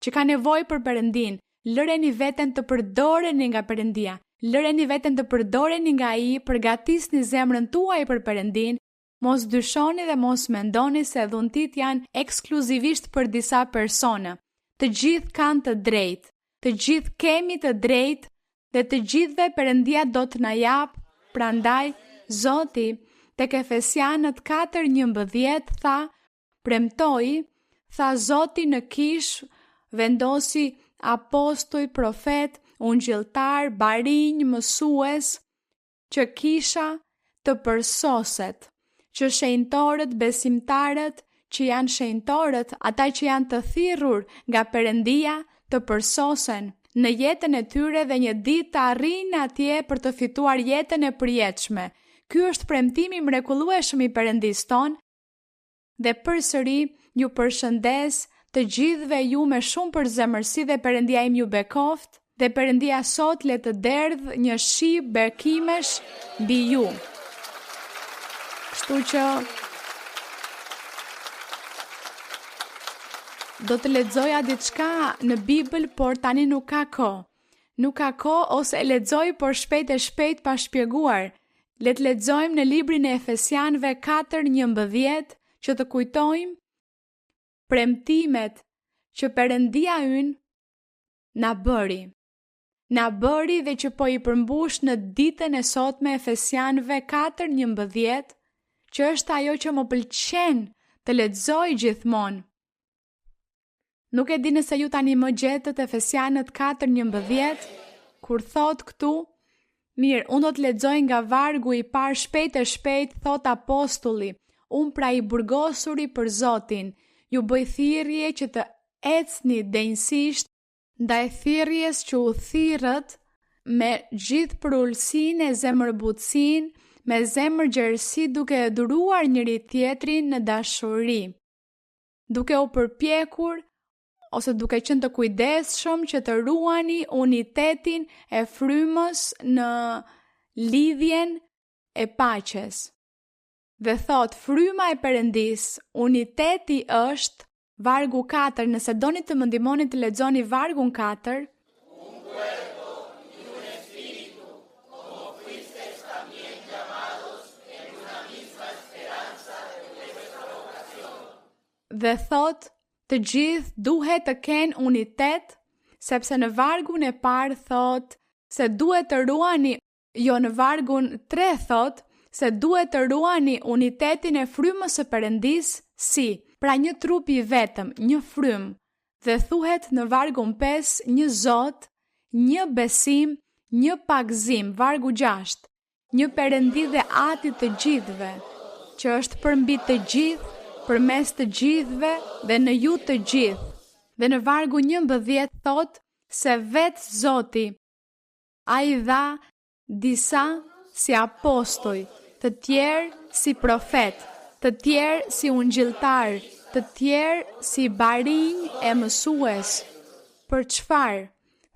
që ka nevojë për Perëndin. Lëreni veten të përdoreni nga Perëndia, lëreni veten të përdoreni nga ai, përgatisni zemrën tuaj për Perëndin. Mos dyshoni dhe mos mendoni se dhuntit janë ekskluzivisht për disa persona. Të gjithë kanë të drejtë. Të gjithë kemi të drejtë dhe të gjithëve Perëndia do të na jap. Prandaj Zoti tek Efesianët 4:11 tha, premtoi, tha Zoti në kish vendosi apostoj, profet, ungjilltar, barinj, mësues, që kisha të përsoset, që shenjtorët, besimtarët që janë shenjtorët, ata që janë të thirrur nga Perëndia, të përsosen në jetën e tyre dhe një ditë të arrijnë atje për të fituar jetën e përjetshme. Ky është premtimi mrekullueshëm i Perëndis ton. Dhe përsëri ju përshëndes të gjithëve ju me shumë përzemërsi dhe Perëndia im ju bekoft dhe Perëndia sot le të derdh një shi bekimesh mbi ju. Kështu që do të lexoja diçka në Bibël, por tani nuk ka kohë. Nuk ka kohë ose e lexoj por shpejt e shpejt pa shpjeguar. Le të lexojmë në librin e Efesianëve 4:11 që të kujtojmë premtimet që Perëndia ynë na bëri. Na bëri dhe që po i përmbush në ditën e sotme Efesianëve 4:11, që është ajo që më pëlqen të lexoj gjithmonë. Nuk e di nëse ju tani më gjetët Efesianët 4:11, kur thot këtu, mirë, unë do të lexoj nga vargu i parë shpejt e shpejt, thot apostulli, unë pra i burgosuri për Zotin, ju bëj thirrje që të ecni denjësisht ndaj thirrjes që u thirrët me gjithë përullsinë e zemërbutësinë, me zemër gjerësi duke e duruar njëri tjetrin në dashuri, duke u përpjekur ose duke qenë të kujdesshëm që të ruani unitetin e frymës në lidhjen e paqes. Dhe thot, fryma e Perëndis, uniteti është, vargu 4, nëse doni të më ndihmoni të lexoni vargun 4, dhe thot, të gjithë duhet të kenë unitet, sepse në vargun e parë thot se duhet të ruani, jo në vargun 3 thot se duhet të ruani unitetin e frymës së Perëndis si, pra një trup i vetëm, një frymë, dhe thuhet në vargun 5 një Zot, një besim, një pagëzim, vargu 6, një Perëndi dhe Ati të gjithëve, që është përmbi të gjithë, për mes të gjithëve dhe në ju të gjithë. Dhe në vargu 11 thot se vetë Zoti, a i dha disa si apostoj, të tjerë si profet, të tjerë si ungjilltar, të tjerë si barinj e mësues. Për çfarë?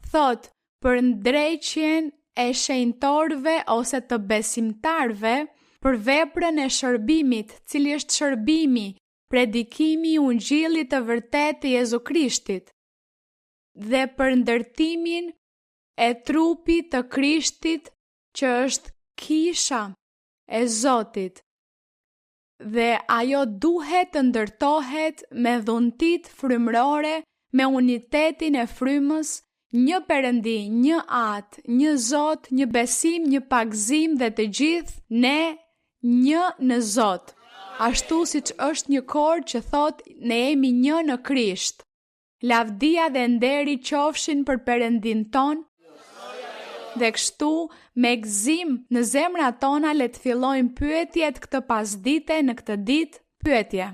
Thot, për ndrejqjen e shenjtorëve ose të besimtarve, për veprën e shërbimit, cili është shërbimi, predikimi i ungjillit të vërtetë të Jezu Krishtit, dhe për ndërtimin e trupit të Krishtit që është kisha e Zotit. Dhe ajo duhet të ndërtohet me dhuntit frymërore, me unitetin e frymës, një Perëndi, një Atë, një Zot, një besim, një pagëzim dhe të gjithë ne një në Zot. Ashtu siç është një kor që thot ne jemi një në Krisht. Lavdia dhe nderi qofshin për Perëndin ton. Dhe kështu me gëzim në zemrat tona le të fillojmë pyetjet këtë pasdite në këtë ditë, pyetje.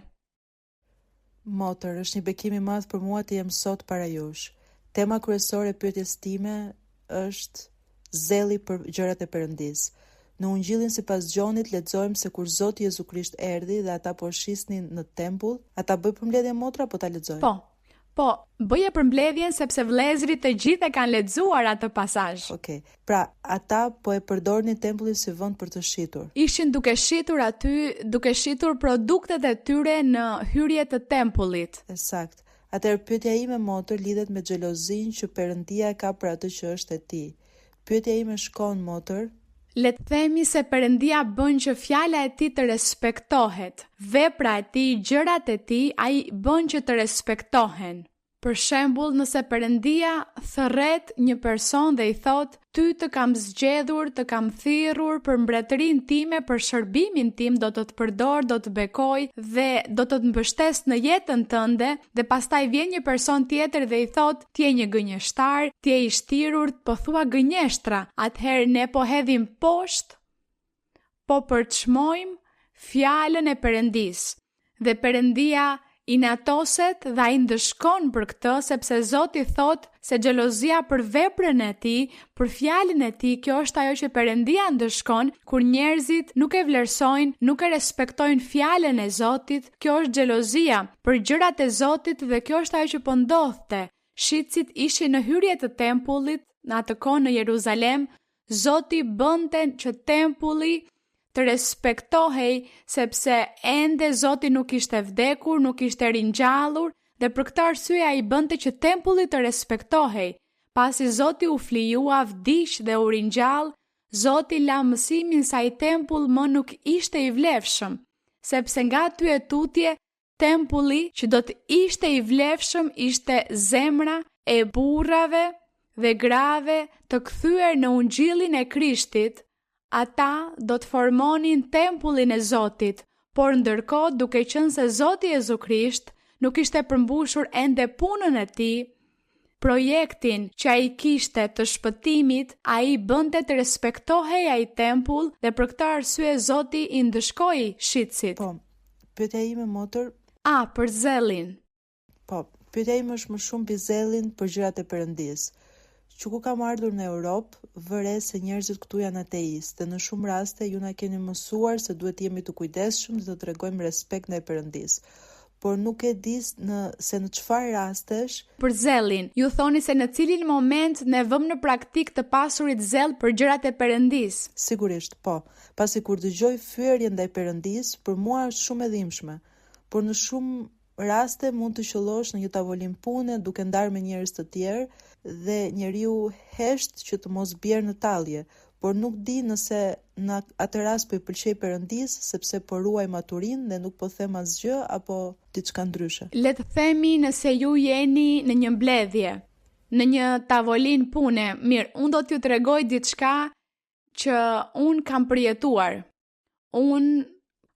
Motër, është një bekim i madh për mua të jem sot para jush. Tema kryesore e pyetjes time është zelli për gjërat e Perëndis. Në Ungjillin sipas Gjonit lexojmë se kur Zoti Jezu Krisht erdhi dhe ata po shisnin në tempull, ata bëj përmbledhje motra apo ta lexojmë? Po, bëje përmbledhjen sepse vëllezërit të gjithë e kanë lexuar atë pasazh. Okej. Pra, ata po e përdornin tempullin si vend për të shitur. Ishin duke shitur aty, duke shitur produktet e tyre në hyrje të tempullit. Ësakt. Atëherë pyetja ime motër lidhet me xhelozinë që Perëndia ka për atë që është e tij. Pyetja ime shkon motër, le të themi se Perëndia bën që fjala e tij të respektohet. Vepra e tij, gjërat e tij, ai bën që të respektohen. Për shembull, nëse Perëndia thërret një person dhe i thot, ty të kam zgjedhur, të kam thirrur për mbretërinë time, për shërbimin tim, do të të përdor, do të bekoj dhe do të të mbështes në jetën tënde, dhe pastaj vjen një person tjetër dhe i thot, ti je një gënjeshtar, ti je i shtirur, po thua gënjeshtra, atëherë ne po hedhim poshtë, po përçmojmë fjalën e Perëndis. Dhe Perëndia inatoset dhe ai ndëshkon për këtë, sepse Zoti thot se xhelozia për veprën e tij, për fjalën e tij, kjo është ajo që Perëndia ndëshkon kur njerëzit nuk e vlerësojnë, nuk e respektojnë fjalën e Zotit. Kjo është xhelozia për gjërat e Zotit dhe kjo është ajo që po ndodhte. Shitësit ishin në hyrje të tempullit, në atë kohë në Jeruzalem. Zoti bënte që tempulli të respektohej, sepse ende Zoti nuk ishte vdekur, nuk ishte ringjallur, dhe për këtë arsye ai bënte që tempulli të respektohej. Pasi Zoti u flijua, vdiq dhe u ringjall, Zoti la mësimin se ai tempull më nuk ishte i vlefshëm, sepse nga aty e tutje tempulli që do të ishte i vlefshëm ishte zemra e burrave dhe grave të kthyer në ungjillin e Krishtit. Ata do të formonin tempullin e Zotit, por ndërkohë duke qenë se Zoti Jezu Krisht nuk ishte përmbushur ende punën e tij, projektin që ai kishte të shpëtimit, ai bënte të respektohej ai tempull dhe për këtë arsye Zoti i ndëshkoi shitësit. Po, pyetja ime motër, për zellin. Po, pyetja ime është më shumë mbi zellin për gjërat e Perëndisë. Që ku kam ardhur në Europë, vëre se njerëzit këtu janë ateistë, dhe në shumë raste ju na keni mësuar se duhet jemi të kujdesshëm dhe të tregojmë respekt ndaj Perëndisë. Por nuk e di se në çfarë rastesh. Për zellin, ju thoni se në cilin moment ne vëmë në praktik të pasurit zell për gjërat e Perëndisë. Sigurisht, po. Pasi kur dëgjoj fyerje ndaj Perëndisë, për mua është shumë e dhimbshme. Por në shumë raste mund të qëllosh në një tavolinë pune duke ndarë me njerëz të tjerë dhe njeriu hesht që të mos bjerë në tallje, por nuk di nëse në atë rast po i pëlqej Perëndisë sepse po ruaj maturinë dhe nuk po them asgjë apo diçka ndryshe. Le të themi nëse ju jeni në një mbledhje, në një tavolinë pune, mirë, unë do t'ju tregoj diçka që unë kam përjetuar.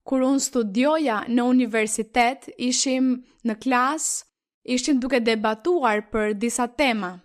Kur unë studioja në universitet, ishim në klasë, ishim duke debatuar për disa tema.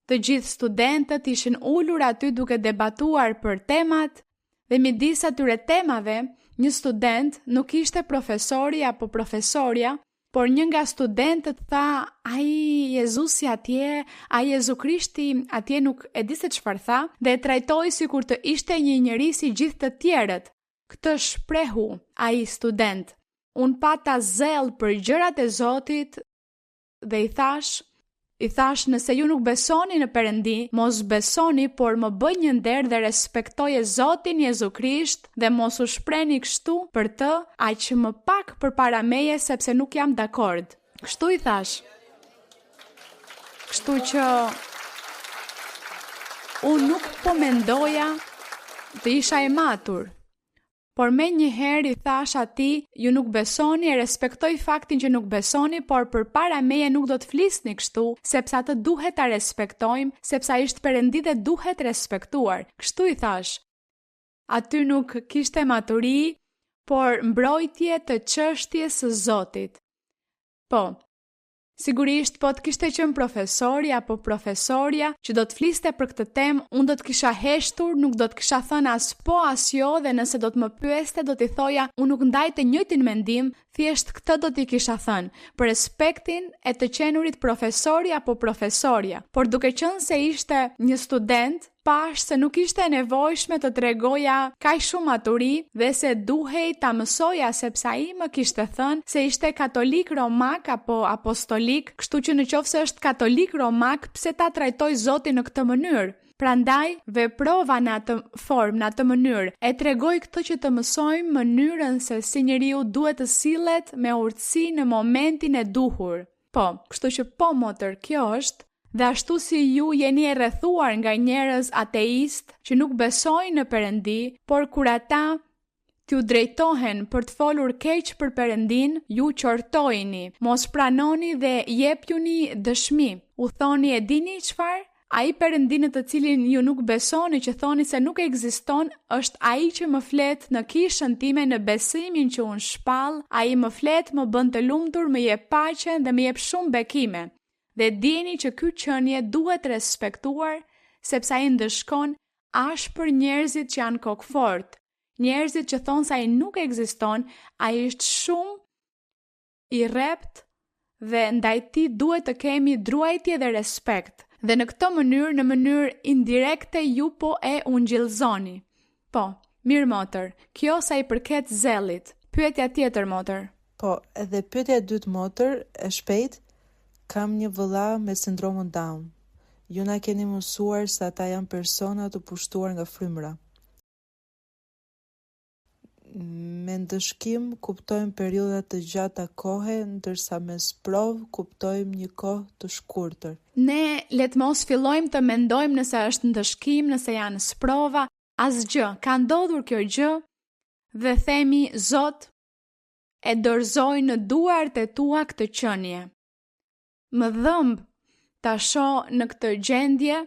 Të gjithë studentët ishin ulur aty duke debatuar për temat dhe midis atyre temave, një student nuk ishte profesori apo profesorja, por një nga studentët tha, ai Jezusi atje, ai Jezu Krishti atje nuk e di se çfarë tha, dhe e trajtoi sikur të ishte një njerëz si gjithë të tjerët. Këtë shprehu ai student. Unë pata zell për gjërat e Zotit dhe i thash nëse ju nuk besoni në Perëndi, mos besoni, por më bëj një nder dhe respektoje Zotin Jezu Krisht dhe mos u shprehni kështu për të, aq më pak përpara meje sepse nuk jam dakord. Kështu i thash. Kështu që unë nuk po mendoja të isha e matur. Por me njëherë i thash ati, ju nuk besoni, e respektoj faktin që nuk besoni, por për para meje nuk do të flisni kështu, sepse atë duhet ta respektojmë, sepse ai është Perëndi dhe duhet respektuar. Kështu i thash. Aty nuk kishte maturi, por mbrojtje të çështjes së Zotit. Po, sigurisht, po të kishte qenë profesori apo profesorja që do të fliste për këtë temë, unë do të kisha heshtur, nuk do të kisha thënë as po as jo, dhe nëse do të më pyeste, do t'i thoja, unë nuk ndaj të njëjtin mendim, thjesht këtë do t'i kisha thënë, për respektin e të qenurit profesori apo profesorja. Por duke qenë se ishte një student, pash se nuk ishte nevojshme të tregoja kaq shumë maturi dhe se duhej ta mësoja sepse ai më kishte thënë se ishte katolik romak apo apostolik, kështu që nëse është katolik romak, pse ta trajtoj Zotin në këtë mënyrë? Prandaj veprova në atë formë, në atë mënyrë, e tregoj këtë që të mësojmë mënyrën se si njeriu duhet të sillet me urtësi në momentin e duhur. Po, kështu që po motër, kjo është. Dhe ashtu si ju jeni e rrethuar nga njerëz ateist që nuk besojnë në Perëndi, por kur ata t'ju drejtohen për të folur keq për Perëndin, ju qortojini, mos pranoni dhe jepjuni dëshmi. U thoni, e dini çfarë? Ai Perëndi në të cilin ju nuk besoni, që thoni se nuk ekziston, është ai që më flet në kishën time, në besimin që unë shpall, ai më flet, më bën të lumtur, më jep paqen dhe më jep shumë bekime. Dhe dini që ky qenie duhet respektuar, sepse ai ndëshkon ashpër njerëzit që janë kokfort, njerëzit që thonë se ai nuk ekziston, ai është shumë i rrept dhe ndaj tij duhet të kemi druajtje dhe respekt. Dhe në këtë mënyrë, në mënyrë indirekte, ju po e ungjillzoni. Po, mirë motër, kjo sa i përket zellit. Pyetja tjetër motër. Po, edhe pyetja e dytë motër, e shpejt, kam një vëlla me sindromën Down. Ju na keni mësuar se ata janë persona të pushtuar nga frymëra. Me ndëshkim kuptojmë periudha të gjata kohe, ndërsa me sprov kuptojmë një kohë të shkurtër. Ne let mos fillojmë të mendojmë nëse është ndëshkim, nëse janë sprova, asgjë. Ka ndodhur kjo gjë dhe themi Zot, e dorëzoj në duart e tua këtë qenie. Më dhëmb ta shoh në këtë gjendje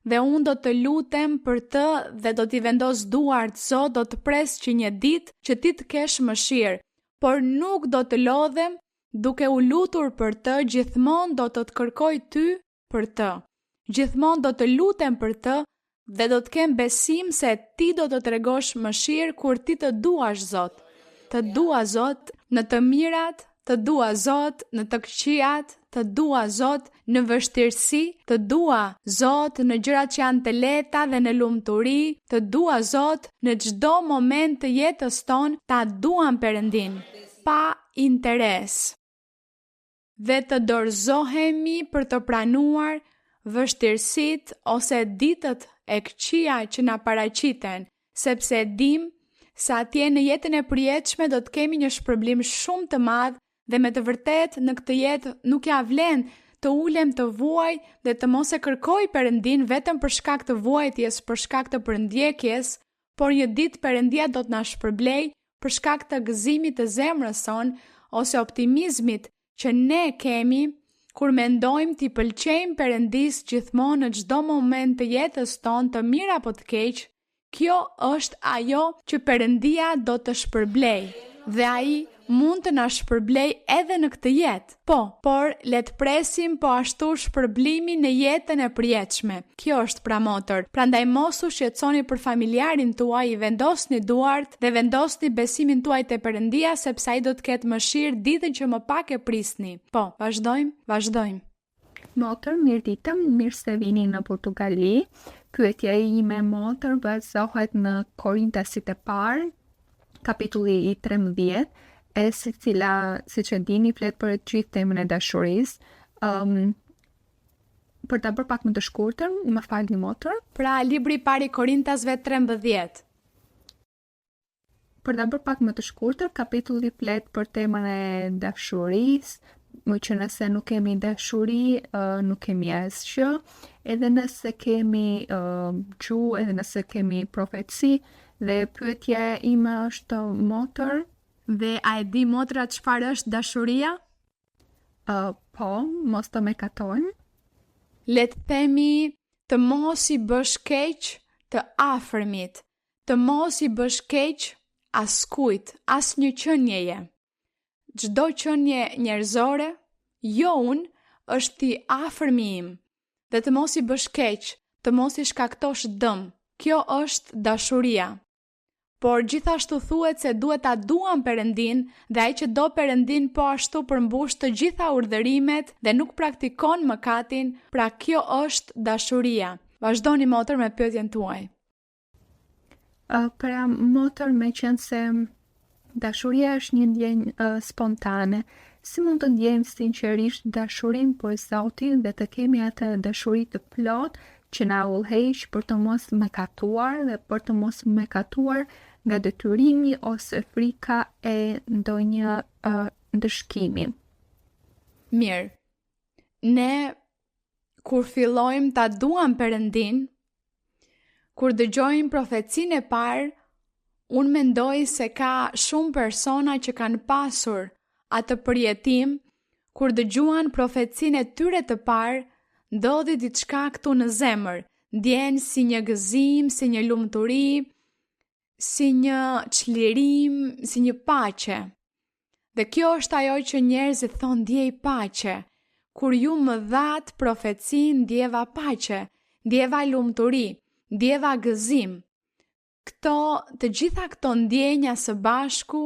dhe unë do të lutem për të dhe do t'i vendos duart, Zot, do të pres që një ditë që ti të kesh mëshirë, por nuk do të lodhem duke u lutur për të, gjithmonë do të kërkoj ty për të. Gjithmonë do të lutem për të dhe do të kem besim se ti do të tregosh mëshirë kur ti të duash, Zot. Të dua, Zot, në të mirat, të dua, Zot, në të këqijat, të dua, Zot, në vështirësi, të dua, Zot, në gjërat që janë të lehta dhe në lumturi, të dua, Zot, në çdo moment të jetës tonë, ta duam Perëndin, pa interes. Dhe të dorëzohemi për të pranuar vështirësitë ose ditët e këqija që na paraqiten, sepse dim se atje në jetën e përjetshme do të kemi një shpërblim shumë të madh dhe me të vërtet në këtë jetë nuk ja vlen të ulem të vuaj dhe të mos e kërkoj Perëndin vetëm për shkak të vuajtjes, për shkak të përndjekjes, por një ditë Perëndia do të na shpërblej për shkak të gëzimit të zemrës sonë ose optimizmit që ne kemi kur mendojmë t'i pëlqejmë Perëndis gjithmonë në çdo moment të jetës tonë, të mirë apo të keq. Kjo është ajo që Perëndia do të shpërblej dhe ai mund të na shpërblej edhe në këtë jetë. Po, por le të presim po ashtu shpërblimin në jetën e përjetshme. Kjo është pra motër. Prandaj mos u shqetësoni për familjarin tuaj, i vendosni duart dhe vendosni besimin tuaj te Perëndia, sepse ai do të ketë mëshirë ditën që më pak e prisni. Po, vazhdojmë. Motër, mirë ditëm, mirë se vini në Portugali. Pyetja ime motër bazohet në Korintasit e parë, kapitulli i 13, e se cila, siç e dini, flet për gjithë temën e dashurisë. Për ta bërë pak më të shkurtër, më falni motër. Pra libri i parë i Korintasve 13. Për ta bërë pak më të shkurtër, kapitulli flet për temën e dashurisë, më që nëse nuk kemi dashuri, nuk kemi asgjë, edhe nëse kemi gjuhë, edhe nëse kemi profeci, dhe pyetja ime është motër. Dhe a e di motra çfarë është dashuria? Po, mos të mëkatojmë. Le të themi të mos i bësh keq të afërmit, të mos i bësh keq askujt, asnjë qenjeje. Çdo qenie njerëzore, jo unë, është i afërmi im, dhe të mos i bësh keq, të mos i shkaktosh dëm. Kjo është dashuria. Por gjithashtu thuhet se duhet ta duam Perëndin dhe ai që do Perëndin po ashtu përmbush të gjitha urdhërimet dhe nuk praktikon mëkatin, pra kjo është dashuria. Vazhdoni motër me pyetjen tuaj. Pra motër, me qenë se dashuria është një ndjenjë spontane, si mund të ndjejmë sinqerisht dashurinë për Zotin dhe të kemi atë dashuri të plotë që na udhëheq për të mos mëkatuar dhe për të mos mëkatuar nga detyrimi ose frika e ndonjë ndëshkimi. Mirë. Ne kur fillojmë ta duam Perëndin, kur dëgjojmë profecinë e parë, unë mendoj se ka shumë persona që kanë pasur atë përjetim, kur dëgjuan profecinë e tyre të parë, ndodhi diçka këtu në zemër, ndjen si një gëzim, si një lumturi, si një çlirim, si një paqe. Dhe kjo është ajo që njerëzit thonë ndjej paqe. Kur ju më dhatë profecin, ndjeva paqe, ndjeva lumturi, ndjeva gëzim. Të gjitha këto ndjenja së bashku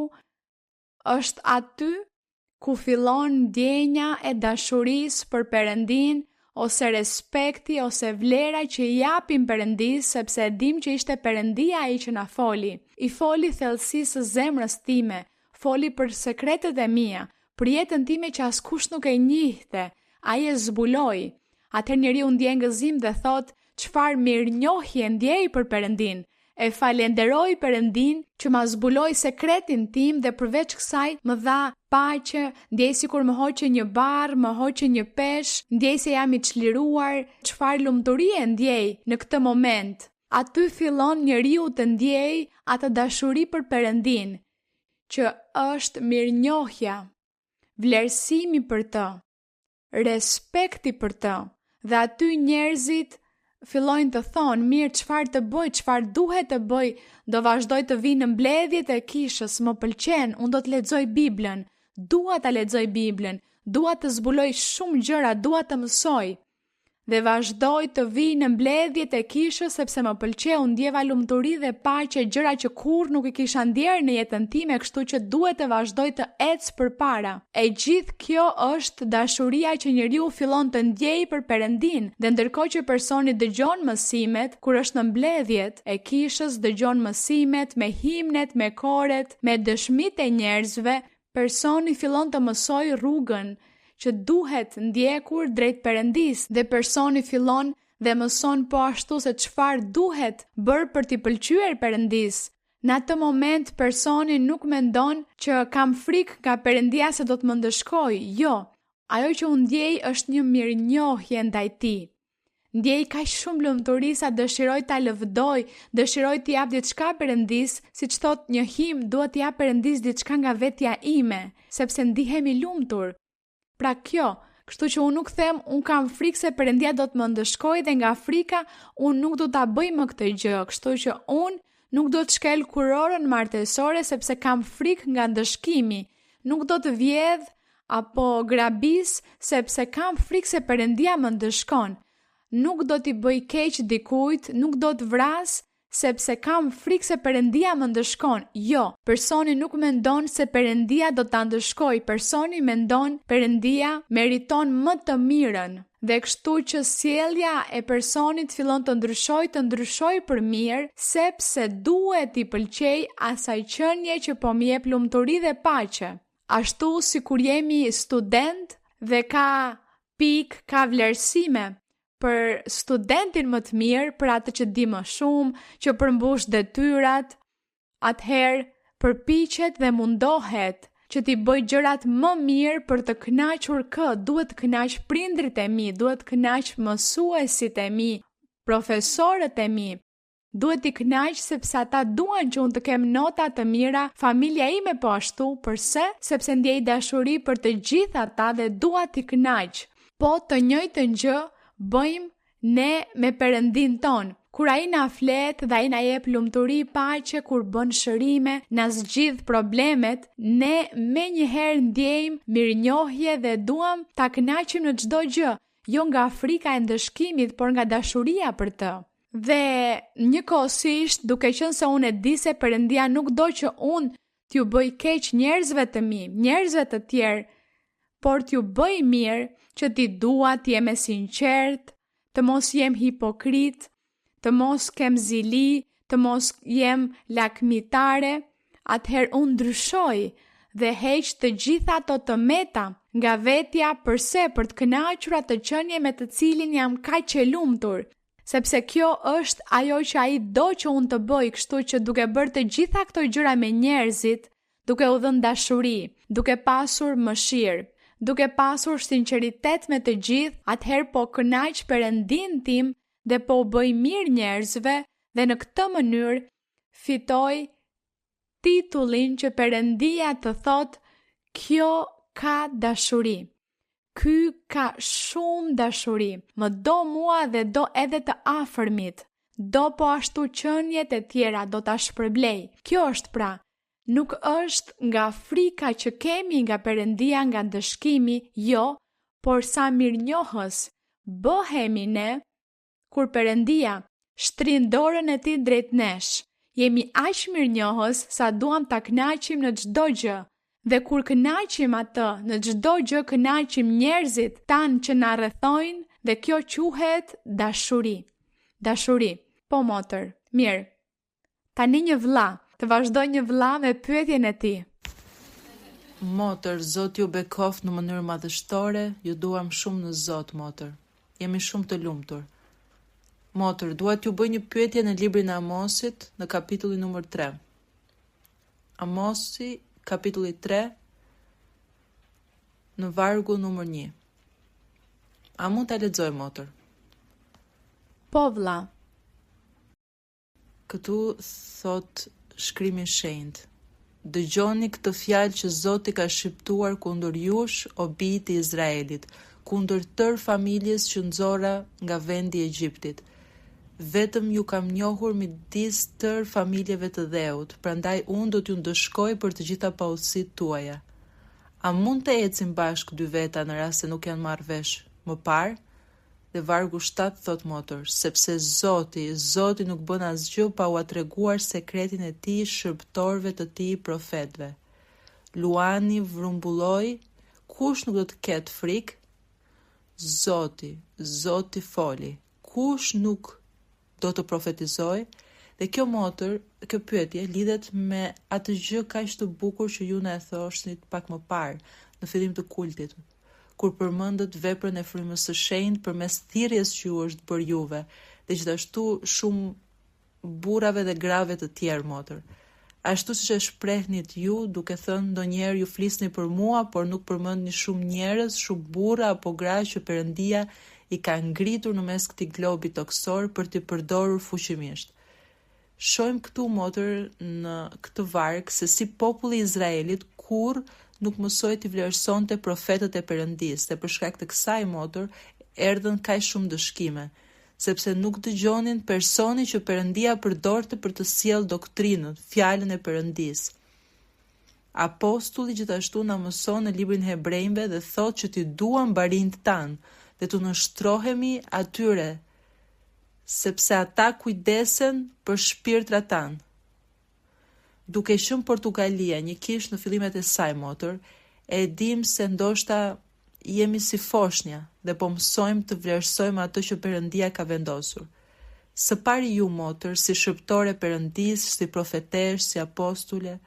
është aty ku fillon ndjenja e dashurisë për Perëndin, ose respekti ose vlera që i japim Perëndis, sepse e dim që ishte Perëndia ai që na foli. I foli thellësisë së zemrës time, foli për sekretet e mia, për jetën time që askush nuk e njihte, ai e zbuloi. Atëherë njeriu ndjen gëzim dhe thot, çfarë mirënjohje ndjej për Perëndin. E falenderoj Perëndin që ma zbuloi sekretin tim dhe përveç kësaj më dha paqe, ndjej sikur më hoqe një barr, më hoqe një peshë, ndjej se jam i çliruar, çfarë lumturie ndjej në këtë moment. Aty fillon njeriu të ndjej atë dashuri për Perëndin, që është mirënjohja, vlerësimi për të, respekti për të, dhe aty njerëzit fillojnë të thonë, mirë, çfarë të bëj, çfarë duhet të bëj, do vazhdoj të vi në mbledhjet e kishës, më pëlqen, unë do të lexoj Biblën, dua ta lexoj Biblën, dua të zbuloj shumë gjëra, dua të mësoj. Dhe vazhdoj të vi në mbledhjet e kishës sepse më pëlqeu, ndjeva lumturi dhe paqe, gjëra që kurrë nuk i kisha ndjerë në jetën time, kështu që duhet të vazhdoj të ec përpara. E gjithë kjo është dashuria që njeriu fillon të ndjej për Perëndin, dhe ndërkohë që personi dëgjon mësimet, kur është në mbledhjet e kishës, dëgjon mësimet me himnet, me koret, me dëshmitë e njerëzve, personi fillon të mësoj rrugën që duhet ndjekur drejt Perëndis, dhe personi fillon dhe mëson po ashtu se çfarë duhet bërë për t'i pëlqyer Perëndis. Në atë moment personi nuk mendon që kam frikë nga Perëndia se do të më ndëshkoj. Jo, ajo që unë ndjej është një mirënjohje ndaj tij. Ndjej kaq shumë lumturi sa dëshiroj ta lëvdoj, dëshiroj t'i jap diçka Perëndis, siç thot një him, dua t'i jap Perëndis diçka nga vetja ime, sepse ndihem i lumtur. Pra kjo, kështu që unë nuk them, unë kam frikë se Perëndia do të më ndëshkoj dhe nga frika unë nuk do ta bëj më këtë gjë, kështu që unë nuk do të shkel kurorën martesore sepse kam frikë nga ndëshkimi, nuk do të vjedh apo grabis sepse kam frikë se Perëndia më ndëshkon, nuk do t'i bëj keq dikujt, nuk do të vras sepse kam frikë se Perëndia më ndëshkon. Jo, personi nuk mendon se Perëndia do ta ndëshkoj, personi mendon Perëndia meriton më të mirën. Dhe kështu që sjellja e personit fillon të ndryshoj për mirë, sepse duhet t'i pëlqej asaj qenie që po më jep lumturi dhe paqe. Ashtu si kur jemi student dhe ka pikë, ka vlerësime për studentin më të mirë, për atë që di më shumë, që përmbush detyrat, atëherë përpiqet dhe mundohet që t'i bëj gjërat më mirë për të kënaqur kë, duhet të kënaq prindrit e mi, duhet të kënaq mësuesit e mi, profesorët e mi, duhet t'i kënaq sepse ata duan që unë të kem nota të mira, familja ime po ashtu, përse? Sepse ndjej dashuri për të gjithë ata dhe dua t'i kënaq. Po të njëjtën gjë bëjmë ne me Perëndin ton. Kur ai na flet dhe ai na jep lumturi, paqe, kur bën shërime, na zgjidh problemet, ne menjëherë ndjejmë mirënjohje dhe duam ta kënaqim në çdo gjë, jo nga frika e ndëshkimit, por nga dashuria për të. Dhe njëkohësisht, duke qenë se unë e di se Perëndia nuk do që unë t'ju bëj keq njerëzve të mi, njerëzve të tjerë, por t'ju bëj mirë, që ti dua t'jem e sinqert, të mos jem hipokrit, të mos kem zili, të mos jem lakmitare, atëherë unë ndryshoj dhe heq të gjitha ato të meta nga vetja, përse për të kënaqur atë qenie me të cilin jam kaq e lumtur, sepse kjo është ajo që ai do që unë të bëj, kështu që duke bërë të gjitha këto gjëra me njerëzit, duke u dhënë dashuri, duke pasur mëshirë, duke pasur sinqeritet me të gjithë, atëherë po kënaq Perëndin tim dhe po bëj mirë njerëzve dhe në këtë mënyrë fitoj titullin që Perëndia të thot, kjo ka dashuri. Ky ka shumë dashuri, më do mua dhe do edhe të afërmit, do po ashtu qeniet e tjera, do ta shpërblej. Kjo është pra, nuk është nga frika që kemi nga Perëndia, nga ndëshkimi, jo, por sa mirënjohës bëhemi ne kur Perëndia shtrin dorën e tij drejt nesh. Jemi aq mirënjohës sa duam ta kënaqim në çdo gjë Dhe kur kënaqim atë, në çdo gjë kënaqim njerëzit tanë që na rrethojnë dhe kjo quhet dashuri. Dashuri. Po motër, mirë. Tani një vëlla, të vazhdoj një vëlla me pyetjen e tij. Motër, Zot ju bekoft në mënyrë madhështore, ju duam shumë në Zot, motër. Jemi shumë të lumtur. Motër, dua t'ju bëj një pyetje në librin e Amosit, në kapitullin numër 3. Amosi, kapitulli 3, në vargu numër 1. A mund ta lexoj, motër? Po vëlla. Këtu thot shkrimi i shenjtë. Dëgjoni këtë fjalë që Zoti ka shqiptuar kundër jush, o bijtë e Izraelit, kundër tërë familjes që nxorra nga vendi i Egjiptit. Vetëm ju kam njohur midis tërë familjeve të dheut, prandaj unë do t'ju ndëshkoj për të gjitha paudhësitë tuaja. A mund të ecim bashkë dy veta në rast se nuk janë marrë vesh më parë? Dhe vargu 7 thot motër, sepse Zoti nuk bën asgjë pa ua treguar sekretin e tij shërbëtorëve të tij profetëve. Luani vrumbulloi, kush nuk do të ketë frikë? Zoti foli, kush nuk do të profetizoj? Dhe kjo motër, kjo pyetje lidhet me atë gjë kaq të bukur që ju na e thoshnit pak më parë, në fillim të kultit, kur përmendët veprën e frymës së shenjtë përmes thirrjes që ju është bërë juve, dhe gjithashtu shumë burrave dhe grave të tjerë, motër. Ashtu siç e shprehnit ju, duke thënë ndonjëherë ju flisni për mua, por nuk përmendni shumë njerëz, shumë burra apo gra që Perëndia i ka ngritur në mes këtij globi toksor për t'i përdorur fuqimisht. Shohim këtu, motër, në këtë varg se si populli i Izraelit kur nuk mësoi të vlerësonte profetët e Perëndisë, dhe për shkak të kësaj, motër, erdhën kaq shumë dëshkime, sepse nuk dëgjonin personin që Perëndia përdorte për të sjellë doktrinën, fjalën e Perëndisë. Apostulli gjithashtu na mëson në librin e Hebrejve dhe thotë që t'i duam barinjt tan dhe të nështrohemi atyre, sepse ata kujdesen për shpirtrat tanë. Duke qenë Portugalia një kish në fillimet e saj, motër, e dim se ndoshta jemi si foshnja dhe po mësojmë të vlerësojmë atë që Perëndia ka vendosur. Së pari ju, motër, si shërbëtore Perëndisë, si profetesh, si apostule,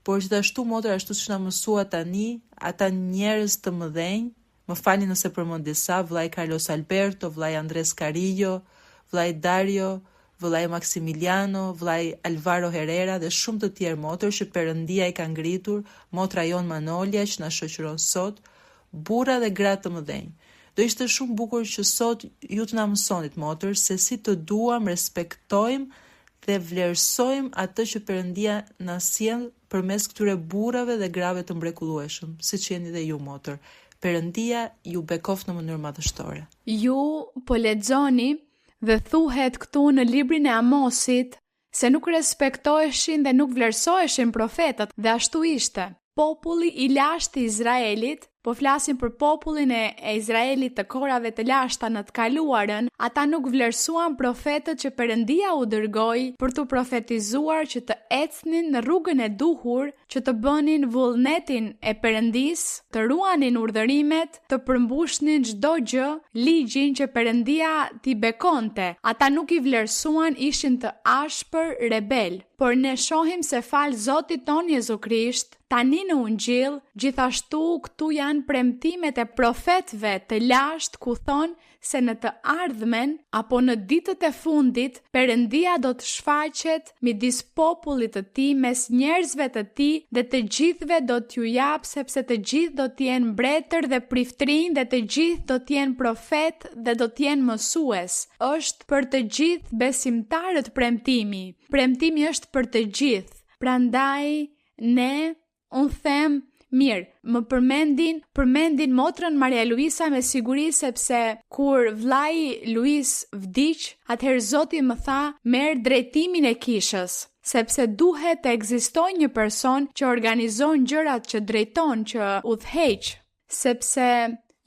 por gjithashtu, motër, ashtu siç na mësua tani, ata njerëz të mëdhenj, më falni nëse përmend disa, vllai Carlos Alberto, vllai Andres Carillo, vllai Dario, vllai Maximiliano, vllai Alvaro Herrera dhe shumë të tjerë, motër, që Perëndia i ka ngritur, motra jon Manolja që na shoqëron sot, burra dhe gra të mëdhenj. Do ishte shumë bukur që sot ju të na mësonit, motër, se si të duam, respektojmë dhe vlerësojmë atë që Perëndia na sjell përmes këtyre burrave dhe grave të mrekullueshëm, siç jeni dhe ju, motër. Perëndia ju bekoft në mënyrë madhështore. Ju po lexoni dhe thuhet këtu në librin e Amosit se nuk respektoheshin dhe nuk vlerësoheshin profetët, dhe ashtu ishte. Populli i lashtë i Izraelit, po flasim për popullin e Izraelit të kohërave të lashta në të kaluarën, ata nuk vlerësuan profetët që Perëndia u dërgoi për të profetizuar që të ecnin në rrugën e duhur, që të bënin vullnetin e Perëndisë, të ruanin urdhërimet, të përmbushnin çdo gjë, ligjin që Perëndia t'i bekonte. Ata nuk i vlerësuan, ishin të ashpër, rebel. Por ne shohim se fal Zotit ton Jezu Krisht, tani në Ungjil, gjithashtu këtu janë premtimet e profetëve të lashtë ku thonë se në të ardhmen apo në ditët e fundit Perëndia do të shfaqet midis popullit të tij, mes njerëzve të tij, dhe të gjithëve do t'ju jap, sepse të gjithë do të jenë mbretër dhe priftrinj, dhe të gjithë do të jenë profet dhe do të jenë mësues. Është për të gjithë besimtarët premtimi. Premtimi është për të gjithë. Prandaj unë them, mirë, më përmendin motrën Maria Luisa me siguri, sepse kur vllai Luis vdiq, atëherë Zoti më tha, merr drejtimin e kishës, sepse duhet të ekzistojë një person që organizon gjërat, që drejton, që udhëheq, sepse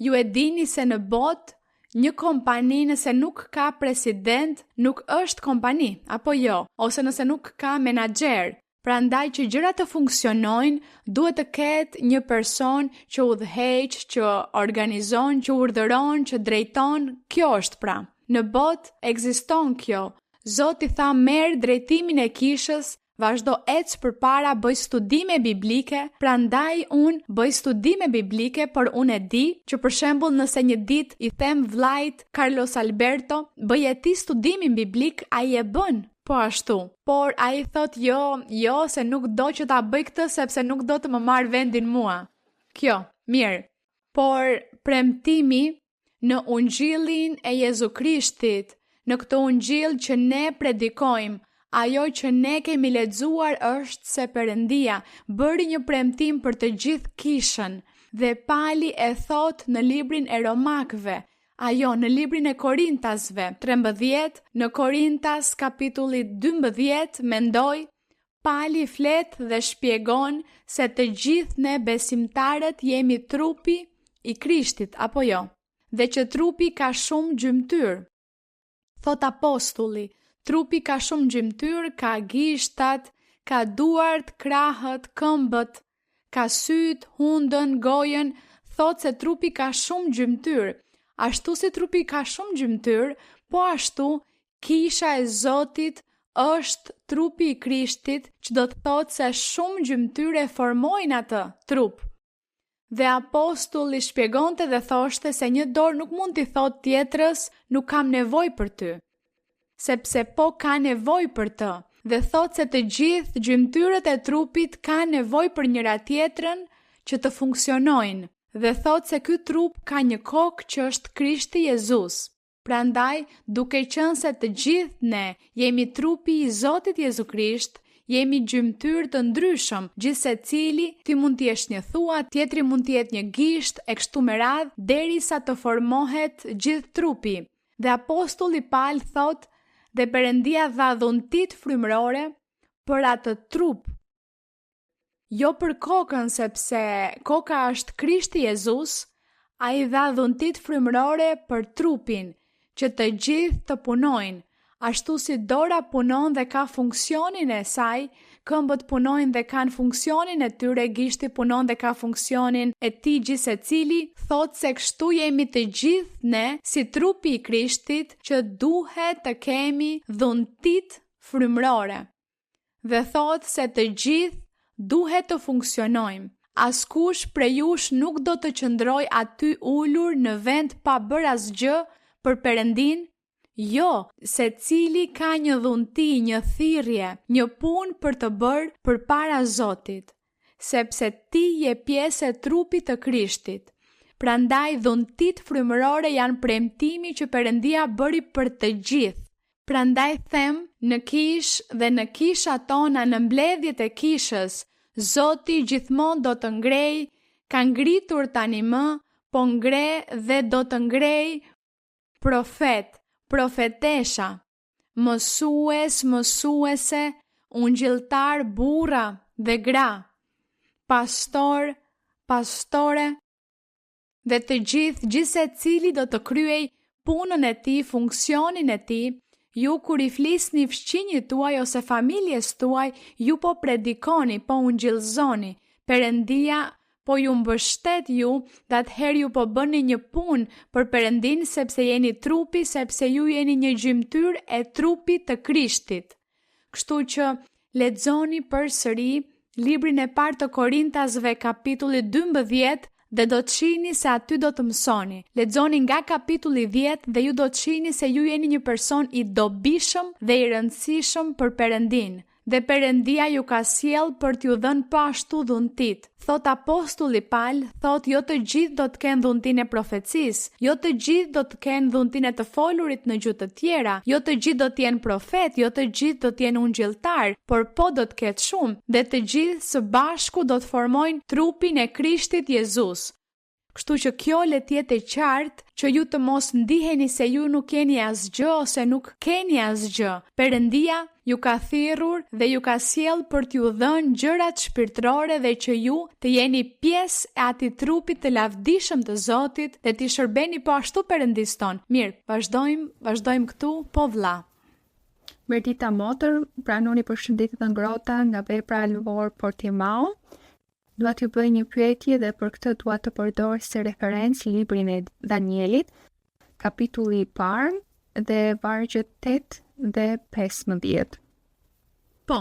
ju e dini se në botë një kompani nëse nuk ka president, nuk është kompani, apo jo, ose nëse nuk ka menaxher, Prandaj që gjërat të funksionojnë, duhet të ketë një person që udhëheq, që organizon, që urdhëron, që drejton. Kjo është pra. Në botë ekziston kjo. Zoti tha merr drejtimin e kishës, vazhdo ec përpara, bëj studime biblike. Prandaj unë bëj studime biblike, por unë e di që për shembull nëse një ditë i them vllait Carlos Alberto, bëj e ti studimin biblik, ai e bën. Po ashtu, por ai thot jo, se nuk do që ta bëj këtë sepse nuk do të më marr vendin mua. Kjo, mirë. Por premtimi në Ungjillin e Jezu Krishtit, në këtë Ungjill që ne predikojmë, ajo që ne kemi lexuar është se Perëndia bëri një premtim për të gjithë kishën dhe Pali e thot në librin e Romakëve. Ajo në librin e Korintasve 13, në Korintas kapitulli 12, mendoj, Pali flet dhe shpjegon se të gjithë ne besimtarët jemi trupi i Krishtit, apo jo? Dhe që trupi ka shumë gjymtyr. Thot apostulli, trupi ka shumë gjymtyr, ka gishtat, ka duart, krahët, këmbët, ka syt, hundën, gojën, thot se trupi ka shumë gjymtyr. Ashtu si trupi ka shumë gjymtyr, po ashtu kisha e Zotit është trupi i Krishtit, që do të thotë se shumë gjymtyre formojnë atë trup. Dhe apostulli shpjegonte dhe thoshte se një dorë nuk mund t'i thotë tjetrës, nuk kam nevojë për ty, sepse po ka nevojë për të. Dhe thotë se të gjithë gjymtyrët e trupit kanë nevojë për njëra tjetrën që të funksionojnë. Dhe thot se ky trup ka një kokë që është Krishti Jezus. Prandaj, duke qenë se të gjithë ne jemi trupi i Zotit Jezu Krisht, jemi gjymtyr të ndryshëm, gjithsecili ti mund të jesh një thua, tjetri mund të jetë një gisht, e kështu me radhë, derisa të formohet gjithë trupi. Dhe apostulli Paul thot, dhe Perëndia dha dhuntit frymërore për atë trup. Jo për kokën, sepse koka është Krishti Jezus, ai dha dhuntit frymërore për trupin, që të gjithë të punojnë, ashtu si dora punon dhe ka funksionin e saj, këmbët punojnë dhe kanë funksionin e tyre, gishti punon dhe ka funksionin e tij gjithsecili, thot se kështu jemi të gjithë ne, si trupi i Krishtit, që duhet të kemi dhuntit frymërore. Dhe thot se të gjithë duhet të funksionojmë. Askush prej jush nuk do të qëndroj aty ulur në vend pa bërë asgjë për Perëndin. Jo, secili ka një dhunti, një thirrje, një punë për të bërë përpara Zotit, sepse ti je pjesë e trupit të Krishtit. Prandaj dhuntit frymërore janë premtimi që Perëndia bëri për të gjithë. Prandaj them, në kishë dhe në kisha tona, në mbledhjet e kishës, Zoti gjithmonë do të ngrej, ka ngritur tani më, po ngre dhe do të ngrej profet, profetesha, mësues, mësuese, ungjilltar, burra dhe gra, pastor, pastore, dhe të gjithsecili do të kryej punën e tij, funksionin e tij. Ju kur i flisni fëmijët tuaj ose familjes tuaj, ju po predikoni, po ungjillzoni. Perëndia po ju mbështet ju, dhe atëherë ju po bëni një punë për Perëndin, sepse jeni trupi, sepse ju jeni një gjymtyr e trupit të Krishtit. Kështu që lexoni përsëri librin e parë të Korintasve kapitulli 12 dhe do të shihni se aty do të mësoni. Lexoni nga kapitulli 10 dhe ju do të shihni se ju jeni një person i dobishëm dhe i rëndësishëm për Perëndin. Dhe Perëndia ju ka sjell për t'ju dhënë po ashtu dhuntit. Thot apostulli Paul, thot jo të gjithë do të kenë dhuntin e profecisë, jo të gjithë do të kenë dhuntin e të folurit në gjuhë të tjera, jo të gjithë do të jenë profet, jo të gjithë do të jenë ungjilltar, por po do të ketë shumë, dhe të gjithë së bashku do të formojnë trupin e Krishtit Jezus. Kështu që kjo le të jetë e qartë, që ju të mos ndiheni se ju nuk keni asgjë ose nuk keni asgjë. Perëndia ju ka thirrur dhe ju ka sjell për t'ju dhënë gjërat shpirtërore dhe që ju të jeni pjesë e atij trupi të lavdishëm të Zotit dhe t'i shërbeni po ashtu Perëndis ton. Mirë, vazhdojmë këtu, po vëlla. Berdita Motër, pranoni përshëndetje të ngrohta nga vepra Alvor Portimao. Dua t'ju bëj një pyetje dhe për këtë dua të përdor si referencë librin e Danielit, kapitulli i parë dhe vargjet 8 dhe 15. Po,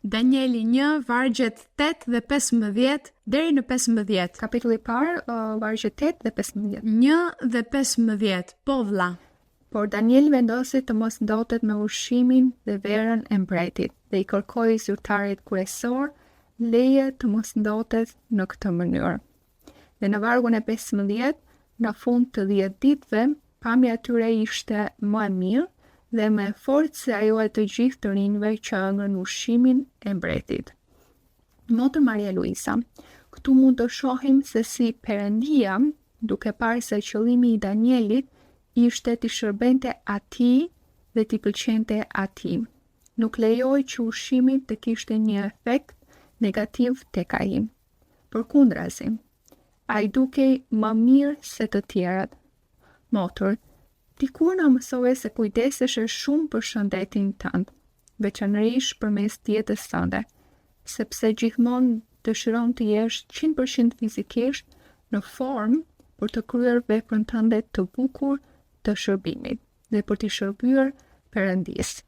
Danieli 1, vargjet 8 dhe 15 deri në 15. Kapitulli i parë, vargjet 8 dhe 15. 1 dhe 15, po vlla. Por Daniel vendosi të mos ndotet me ushqimin dhe verën e mbretit, dhe i kërkoi zyrtarit kryesor leje të mos ndotet në këtë mënyrë. Dhe në vargun e 15, në fund të 10 ditëve, pamja e tyre ishte më e mirë dhe më e fortë se ajo e të gjithë të rinjve që ëngrën ushqimin e mbretit. Motër Maria Luisa, këtu mund të shohim se si Perëndia, duke parë se qëllimi i Danielit ishte t'i shërbente atij dhe t'i pëlqente atij. Nuk lejoi që ushqimi të kishte një efekt negativ tek ai. Përkundrazi, ai dukej më mirë se të tjerat. Motër, dikur na mësove se kujdeseshe shumë për shëndetin tënd, veçanërisht përmes dietës tënde, sepse gjithmonë dëshiron të jesh 100% fizikisht në formë për të kryer veprën tënde të bukur të shërbimit dhe për t'i shërbyer Perëndisë.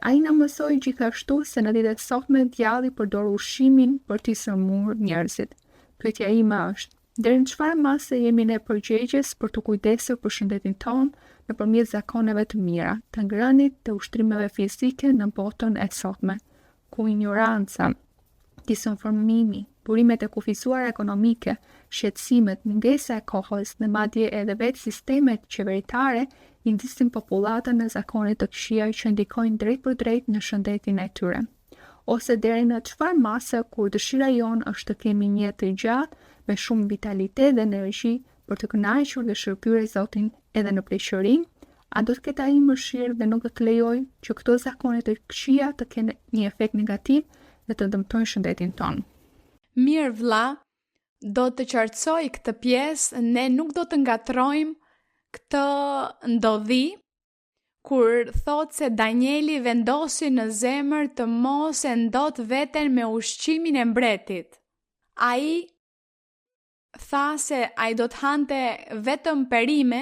Ai na mësoi gjithashtu se në ditët e sotme djalli përdor ushqimin për t'i sëmurë njerëzit. Pyetja ime është, deri në çfarë mase jemi ne përgjegjës për të kujdesur për shëndetin tonë nëpërmjet zakoneve të mira, të ngrënit të ushtrimeve fizike në botën e sotme, ku ignoranca, disinformimi, burimet e kufizuara ekonomike, shqetësimet, mungesa e kohës dhe madje edhe vetë sistemet qeveritare i ndisin popullatën në zakone të këqija që ndikojnë drejt për drejt në shëndetin e tyre. Ose deri në çfarë mase kur dëshira jonë është të kemi një jetë të gjatë me shumë vitalitet dhe energji për të kënaqur dhe shërbyer Zotin edhe në pleqërinë, a do të ketë ai mëshirë dhe nuk do të lejojë që këto zakone të këqija të kenë një efekt negativ dhe të dëmtojnë shëndetin tonë. Mirë vlla, do të qartësoj këtë pjesë, ne nuk do të ngatrojmë këtë ndodhi kur thot se Danieli vendosi në zemër të mos e ndot veten me ushqimin e mbretit. Ai tha se ai do të hante vetëm perime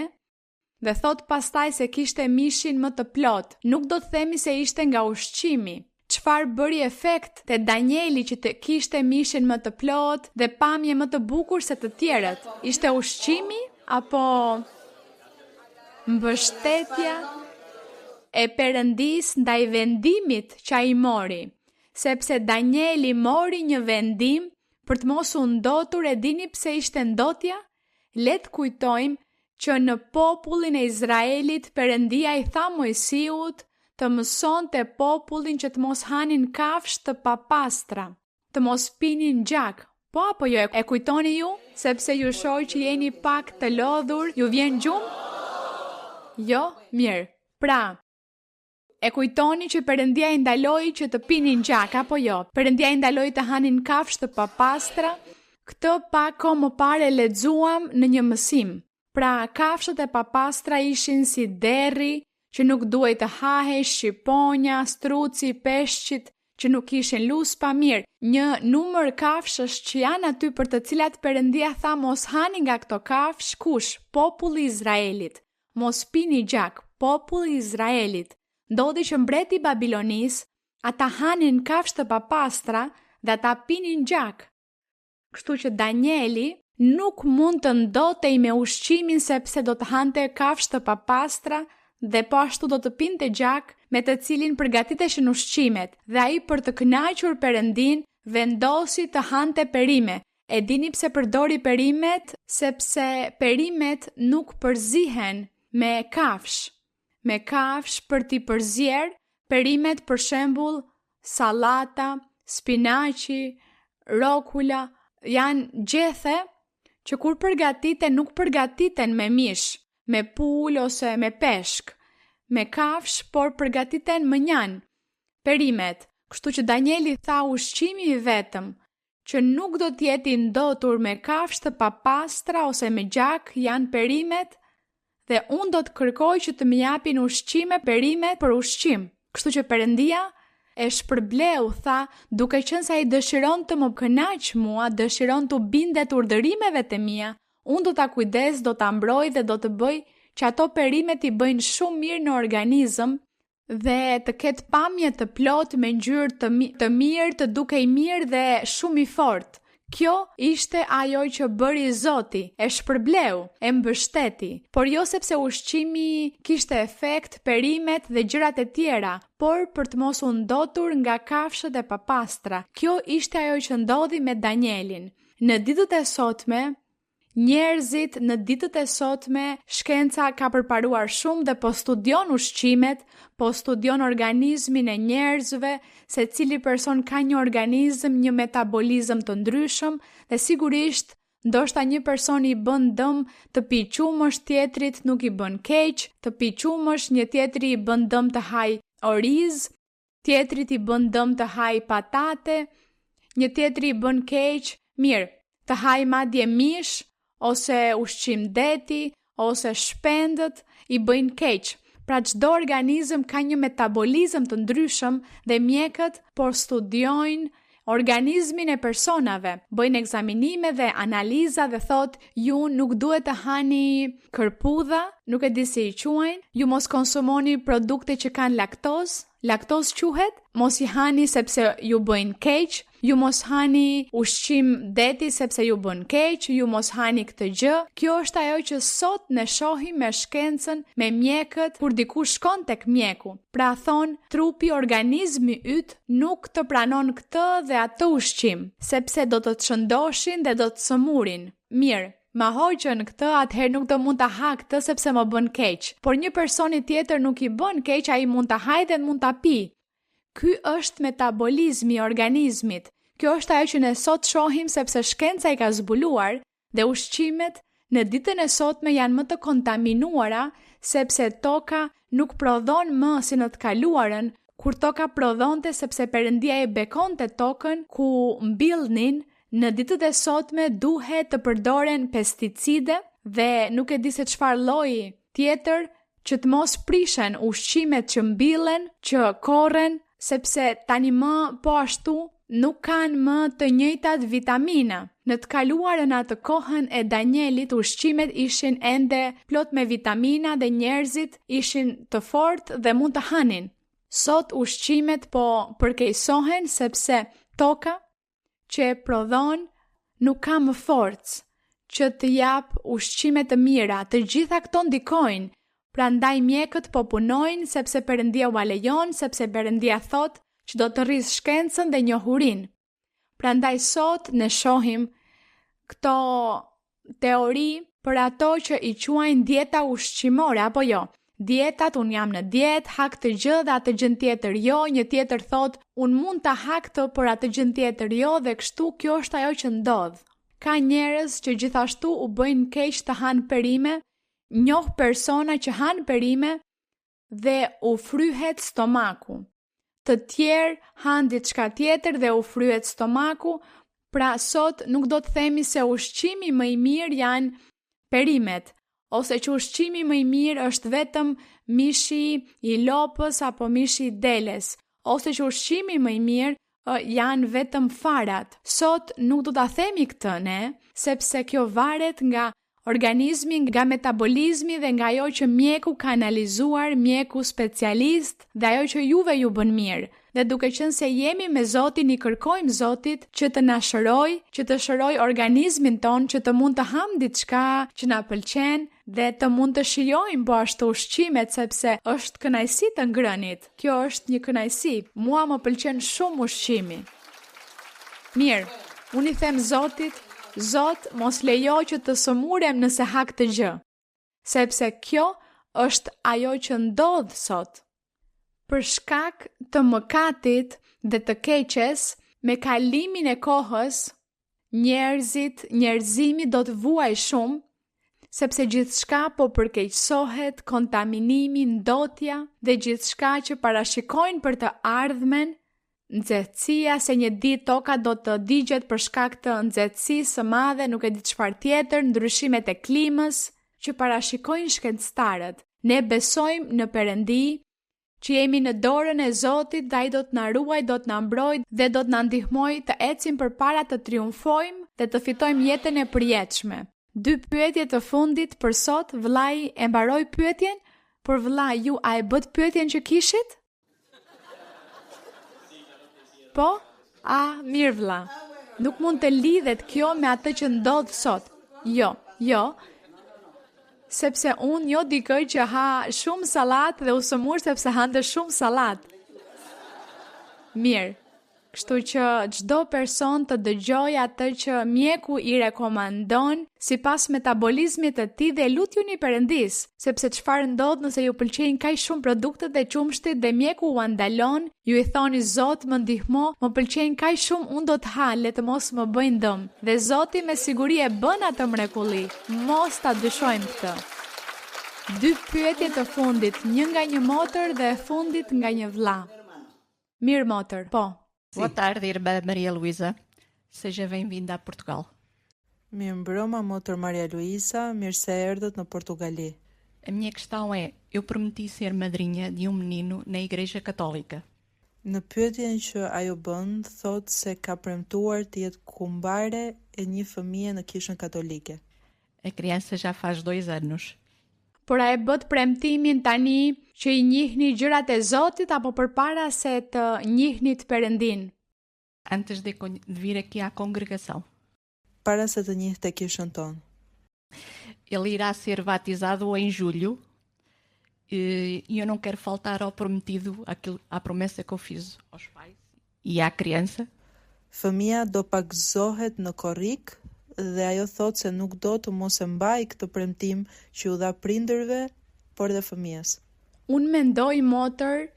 dhe thot pastaj se kishte mishin më të plot. Nuk do të themi se ishte nga ushqimi. Çfarë bëri efekt te Danieli që të kishte mishin më të plot dhe pamje më të bukur se të tjerët? Ishte ushqimi apo mbështetja e Perëndisë ndaj vendimit që ai mori? Sepse Danieli mori një vendim për të mos u ndotur, e dini pse ishte ndotja? Le të kujtojmë që në popullin e Izraelit Perëndia i tha Mojsiut të mësonte popullin që të mos hanin kafshë të papastra, të mos pinin gjak. Po apo jo, e kujtoni ju? Sepse ju shoh që jeni pak të lodhur, ju vjen gjumë? Jo, mirë. Pra, e kujtoni që Perëndia i ndaloi që të pinin gjak, apo jo? Perëndia i ndaloi të hanin kafshë të papastra. Këtë pak kohë më parë lexuam në një mësim. Pra, kafshët e papastra ishin si derri, që nuk duhej të hahej, shqiponja, struci, peshqit, që nuk ishin lus pa mirë. Një numër kafshësh që janë aty për të cilat Perëndia tha mos hani nga këto kafsh, kush? Populli i Izraelit. Mos pini gjak, populli i Izraelit. Ndodhi që mbreti i Babilonis, ata hanin kafshë të papastra dhe ata pinin gjak. Kështu që Danieli nuk mund të ndotej me ushqimin sepse do të hante kafshë të papastra dhe po ashtu do të pinte gjak me të cilin përgatiteshin ushqimet, dhe ai për të kënaqur Perëndin vendosi të hante perime. E dini pse përdori perimet? Sepse perimet nuk përzihen me kafsh. Me kafsh për t'i përzier, perimet për shembull sallata, spinaçi, rokula, janë gjethe që kur përgatiten nuk përgatiten me mish, me pul ose me peshk, me kafsh, por përgatiten më njanë, perimet. Kështu që Danieli tha ushqimi i vetëm që nuk do t'jeti ndotur me kafsh të papastra ose me gjak janë perimet, dhe unë do të kërkoj që të më japin ushqime perimet për ushqim. Kështu që Perëndia e shpërbleu, tha, duke qenë se ai dëshiron të më kënaq mua, dëshiron të bindet urdhërimeve të mia, unë do ta kujdes, do ta mbroj dhe do të bëj që ato perimet i bëjnë shumë mirë në organizëm dhe të ketë pamje të plot me ngjyrë të mirë, të dukej mirë dhe shumë i fortë. Kjo ishte ajo që bëri Zoti, e shpërbleu, e mbështeti, por jo sepse ushqimi kishte efekt, perimet dhe gjërat e tjera, por për të mos u ndotur nga kafshët e papastra. Kjo ishte ajo që ndodhi me Danielin. Në ditët e sotme, shkenca ka përparuar shumë dhe po studion ushqimet, po studion organizmin e njerëzve, se cili person ka një organizm, një metabolizëm të ndryshëm dhe sigurisht ndoshta një person i bën dëm të pi qumësh, tjetrit nuk i bën keq, të pi qumësh, një tjetri i bën dëm të haj oriz, tjetrit i bën dëm të haj patate, një tjetri i bën keq, mirë, të haj madje mish, ose ushqim deti, ose shpendët i bëjnë keq. Pra çdo organizëm ka një metabolizëm të ndryshëm dhe mjekët po studiojnë organizmin e personave, bëjnë ekzaminime dhe analiza dhe thotë ju nuk duhet të hani kërpudha, nuk e di si i quajnë, ju mos konsumoni produkte që kanë laktoz quhet, mos i hani sepse ju bëjnë keq, ju mos hani ushqim deti sepse ju bën keq, ju mos hani këtë gjë. Kjo është ajo që sot ne shohim me shkencën, me mjekët, kur dikush shkon tek mjeku. Pra thon, trupi, organizmi yt nuk të pranon këtë dhe atë ushqim, sepse do të çndoshin dhe do të sëmurin. Mirë, ma hoqën këtë, atëherë nuk do mund ta ha këtë sepse më bën keq. Por një personi tjetër nuk i bën keq, ai mund ta hajë dhe mund ta pi. Ky është metabolizmi i organizmit. Kjo është ajo që ne sot shohim sepse shkenca i ka zbuluar dhe ushqimet në ditën e sotme janë më të kontaminuara sepse toka nuk prodhon më si në të kaluarën, kur toka prodhonte sepse Perëndia e bekonte tokën ku mbillnin. Në ditët e sotme duhet të përdoren pesticide dhe nuk e di se çfarë lloji tjetër që të mos prishen ushqimet që mbillen, që korren, sepse tani më po ashtu nuk kanë më të njëjtat vitamina. Në të kaluarën atë kohën e Danielit, ushqimet ishin ende plot me vitamina dhe njerëzit ishin të fortë dhe mund të hanin. Sot ushqimet po përkeqësohen sepse toka që e prodhon nuk ka më forcë që të jap ushqime të mira. Të gjitha këto ndikojnë. Prandaj mjekët po punojnë sepse Perëndia u lejon, sepse Perëndia thot që do të rrisë shkencën dhe njohurinë. Prandaj sot ne shohim këto teori për ato që i quajnë dieta ushqimore apo jo. Dietat, un jam në dietë, ha këtë gjë dhe atë gjë tjetër jo, një tjetër thot un mund ta ha këtë por atë gjë tjetër jo dhe kështu kjo është ajo që ndodh. Ka njerëz që gjithashtu u bëjnë keq të hanë perime, njoh persona që hanë perime dhe u fryhet stomaku. Të tjerë hanë diçka tjetër dhe u fryhet stomaku, pra sot nuk do të themi se ushqimi më i mirë janë perimet, ose që ushqimi më i mirë është vetëm mishi i lopës apo mishi i deles, ose që ushqimi më i mirë janë vetëm farat. Sot nuk do ta themi këtë ne, sepse kjo varet nga organizmi, nga metabolizmi dhe nga ajo që mjeku ka analizuar, mjeku specialist dhe ajo që juve ju bën mirë. Dhe duke qenë se jemi me Zotin, i kërkojmë Zotit që të na shëroj, që të shëroj organizmin ton, që të mund të ham diçka që na pëlqen dhe të mund të shijojmë po ashtu ushqimet sepse është kënaqësi të ngrënit. Kjo është një kënaqësi. Mua më pëlqen shumë ushqimi. Mirë, unë i them Zotit, Zot, mos lejo që të sëmurem nëse ha këtë gjë, sepse kjo është ajo që ndodh sot. Për shkak të mëkatit dhe të keqes, me kalimin e kohës, njerëzimi do të vuaj shumë, sepse gjithçka po përkeqësohet, kontaminimi, ndotja dhe gjithçka që parashikojnë për të ardhmen, nxehtësia se një ditë toka do të digjet për shkak të nxehtësisë së madhe, nuk e di çfarë tjetër, ndryshimet e klimës që parashikojnë shkencëtarët. Ne besojmë në Perëndi që jemi në dorën e Zotit dhe ai do të na ruaj, do të na mbrojë dhe do të na ndihmojë të ecim përpara të triumfojmë dhe të fitojmë jetën e përjetshme. 2 pyetje të fundit për sot, vllai e mbaroi pyetjen, por vlla ju a e bët pyetjen që kishit? Po? Mirë vlla. Nuk mund të lidhet kjo me atë që ndodh sot. Jo. Sepse unë jo dikoj që ha shumë salat dhe u sëmur sepse hante shumë salat. Mirë, kështu që çdo person të dëgjoj atë që mjeku i rekomandon sipas metabolizmit të tij dhe lutjuni Perëndis, sepse çfarë ndodh nëse ju pëlqejnë kaq shumë produktet e qumshtit dhe mjeku u andalon, ju i thoni Zot më ndihmo, më pëlqejnë kaq shumë, unë do të ha, le të mos më bëjnë dëm. Dhe Zoti me siguri e bën atë mrekulli. Mos ta dyshojmë këtë. 2 pyetje të fundit, një nga një motër dhe e fundit nga një vlla. Mirë motër, po. Boa tarde, irmã Maria Luísa. Seja bem-vinda a Portugal. Mirë mbroma, motër Maria Luísa, mirë se erdhët në Portugali. A minha questão é, eu prometi ser madrinha de menino na Igreja Católica. Në pyetjen që ajo bën, thot se ka premtuar të jetë kumbare e një fëmije në Kishën Katolike. A criança já faz 2 anos. Por a e bët premtimin tani që i njihni gjërat e Zotit apo përpara se të njihnit Perëndin? Antes de vir aqui à congregação. Para se të njihte kishën tonë. Ele irá ser batizado em julho e eu não quero faltar ao prometido, à promessa que eu fiz aos pais e à criança. Fëmia do pagzohet në korrik dhe ajo thot se nuk do të mos e mbaj këtë premtim që u dha prindërve, por dhe fëmijës. Unë mendoj, motër,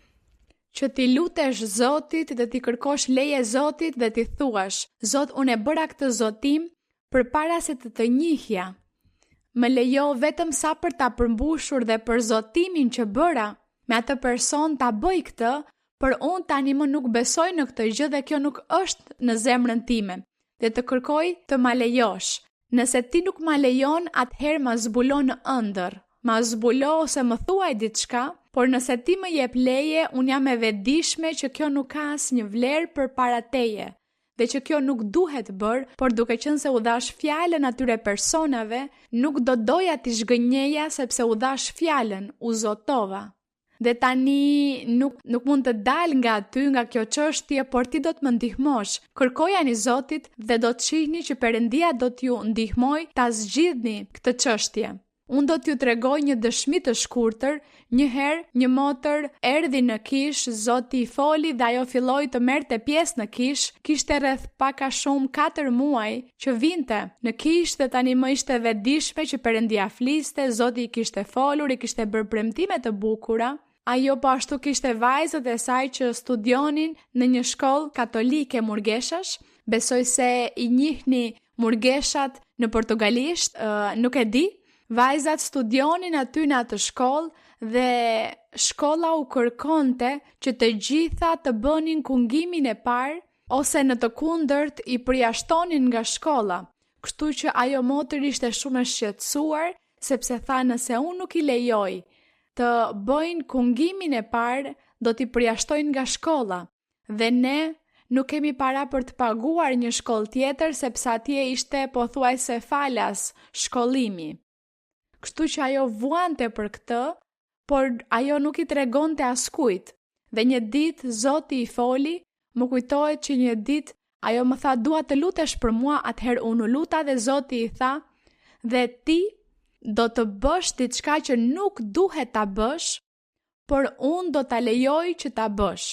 që ti lutesh Zotit dhe ti kërkosh leje Zotit dhe ti thuash, Zot, unë e bëra këtë zotim përpara se të njihja. Më lejo vetëm sa për ta përmbushur dhe për zotimin që bëra, me atë person ta bëj këtë, për unë tani më nuk besoj në këtë gjë dhe kjo nuk është në zemrën time. Dhe të kërkoj të ma lejosh. Nëse ti nuk ma lejon, atëherë ma zbulo në ëndër. Ma zbulo ose më thuaj diçka, por nëse ti më jep leje, unë jam e vetëdijshme që kjo nuk ka asnjë vlerë përpara teje. Dhe që kjo nuk duhet bërë, por duke qenë se u dhash fjalën atyre personave, nuk do doja t'i zhgënjeja sepse u dhash fjalën, u zotova. Dhe tani nuk mund të dal nga ty, nga kjo çështje, por ti do të më ndihmosh. Kërkojani Zotit dhe do të shihni që Perëndia do t'ju ndihmoj ta zgjidhni këtë çështje. Unë do t'ju tregoj një dëshmi të shkurtër. Një herë, një motër erdhi në kish, Zoti i foli dhe ajo filloi të merrte pjesë në kish. Kishte rreth pak a shumë 4 muaj që vinte në kish dhe tani më ishte vetëdijshme që Perëndia fliste, Zoti i kishte folur, i kishte bërë premtime të bukura. Ajo po ashtu kishte vajzat e saj që studionin në një shkollë katolike murgeshash. Besoj se i njihni murgeshat në portugalisht, nuk e di. Vajzat studionin aty në atë shkollë dhe shkolla u kërkonte që të gjitha të bënin kungimin e parë ose në të kundërt i përjashtonin nga shkolla. Kështu që ajo motër ishte shumë e shqetësuar sepse tha nëse unë nuk i lejoj të bëjnë kungimin e parë, do t'i përjashtojnë nga shkolla. Dhe ne nuk kemi para për të paguar një shkollë tjetër sepse atje ishte pothuajse falas shkollimi. Kështu që ajo vuante për këtë, por ajo nuk i tregonte askujt. Dhe një ditë Zoti i foli, më kujtohet që një ditë ajo më tha dua të lutesh për mua, atëherë unë u luta dhe Zoti i tha, dhe ti do të bësh diçka që nuk duhet ta bësh, por unë do ta lejoj që ta bësh.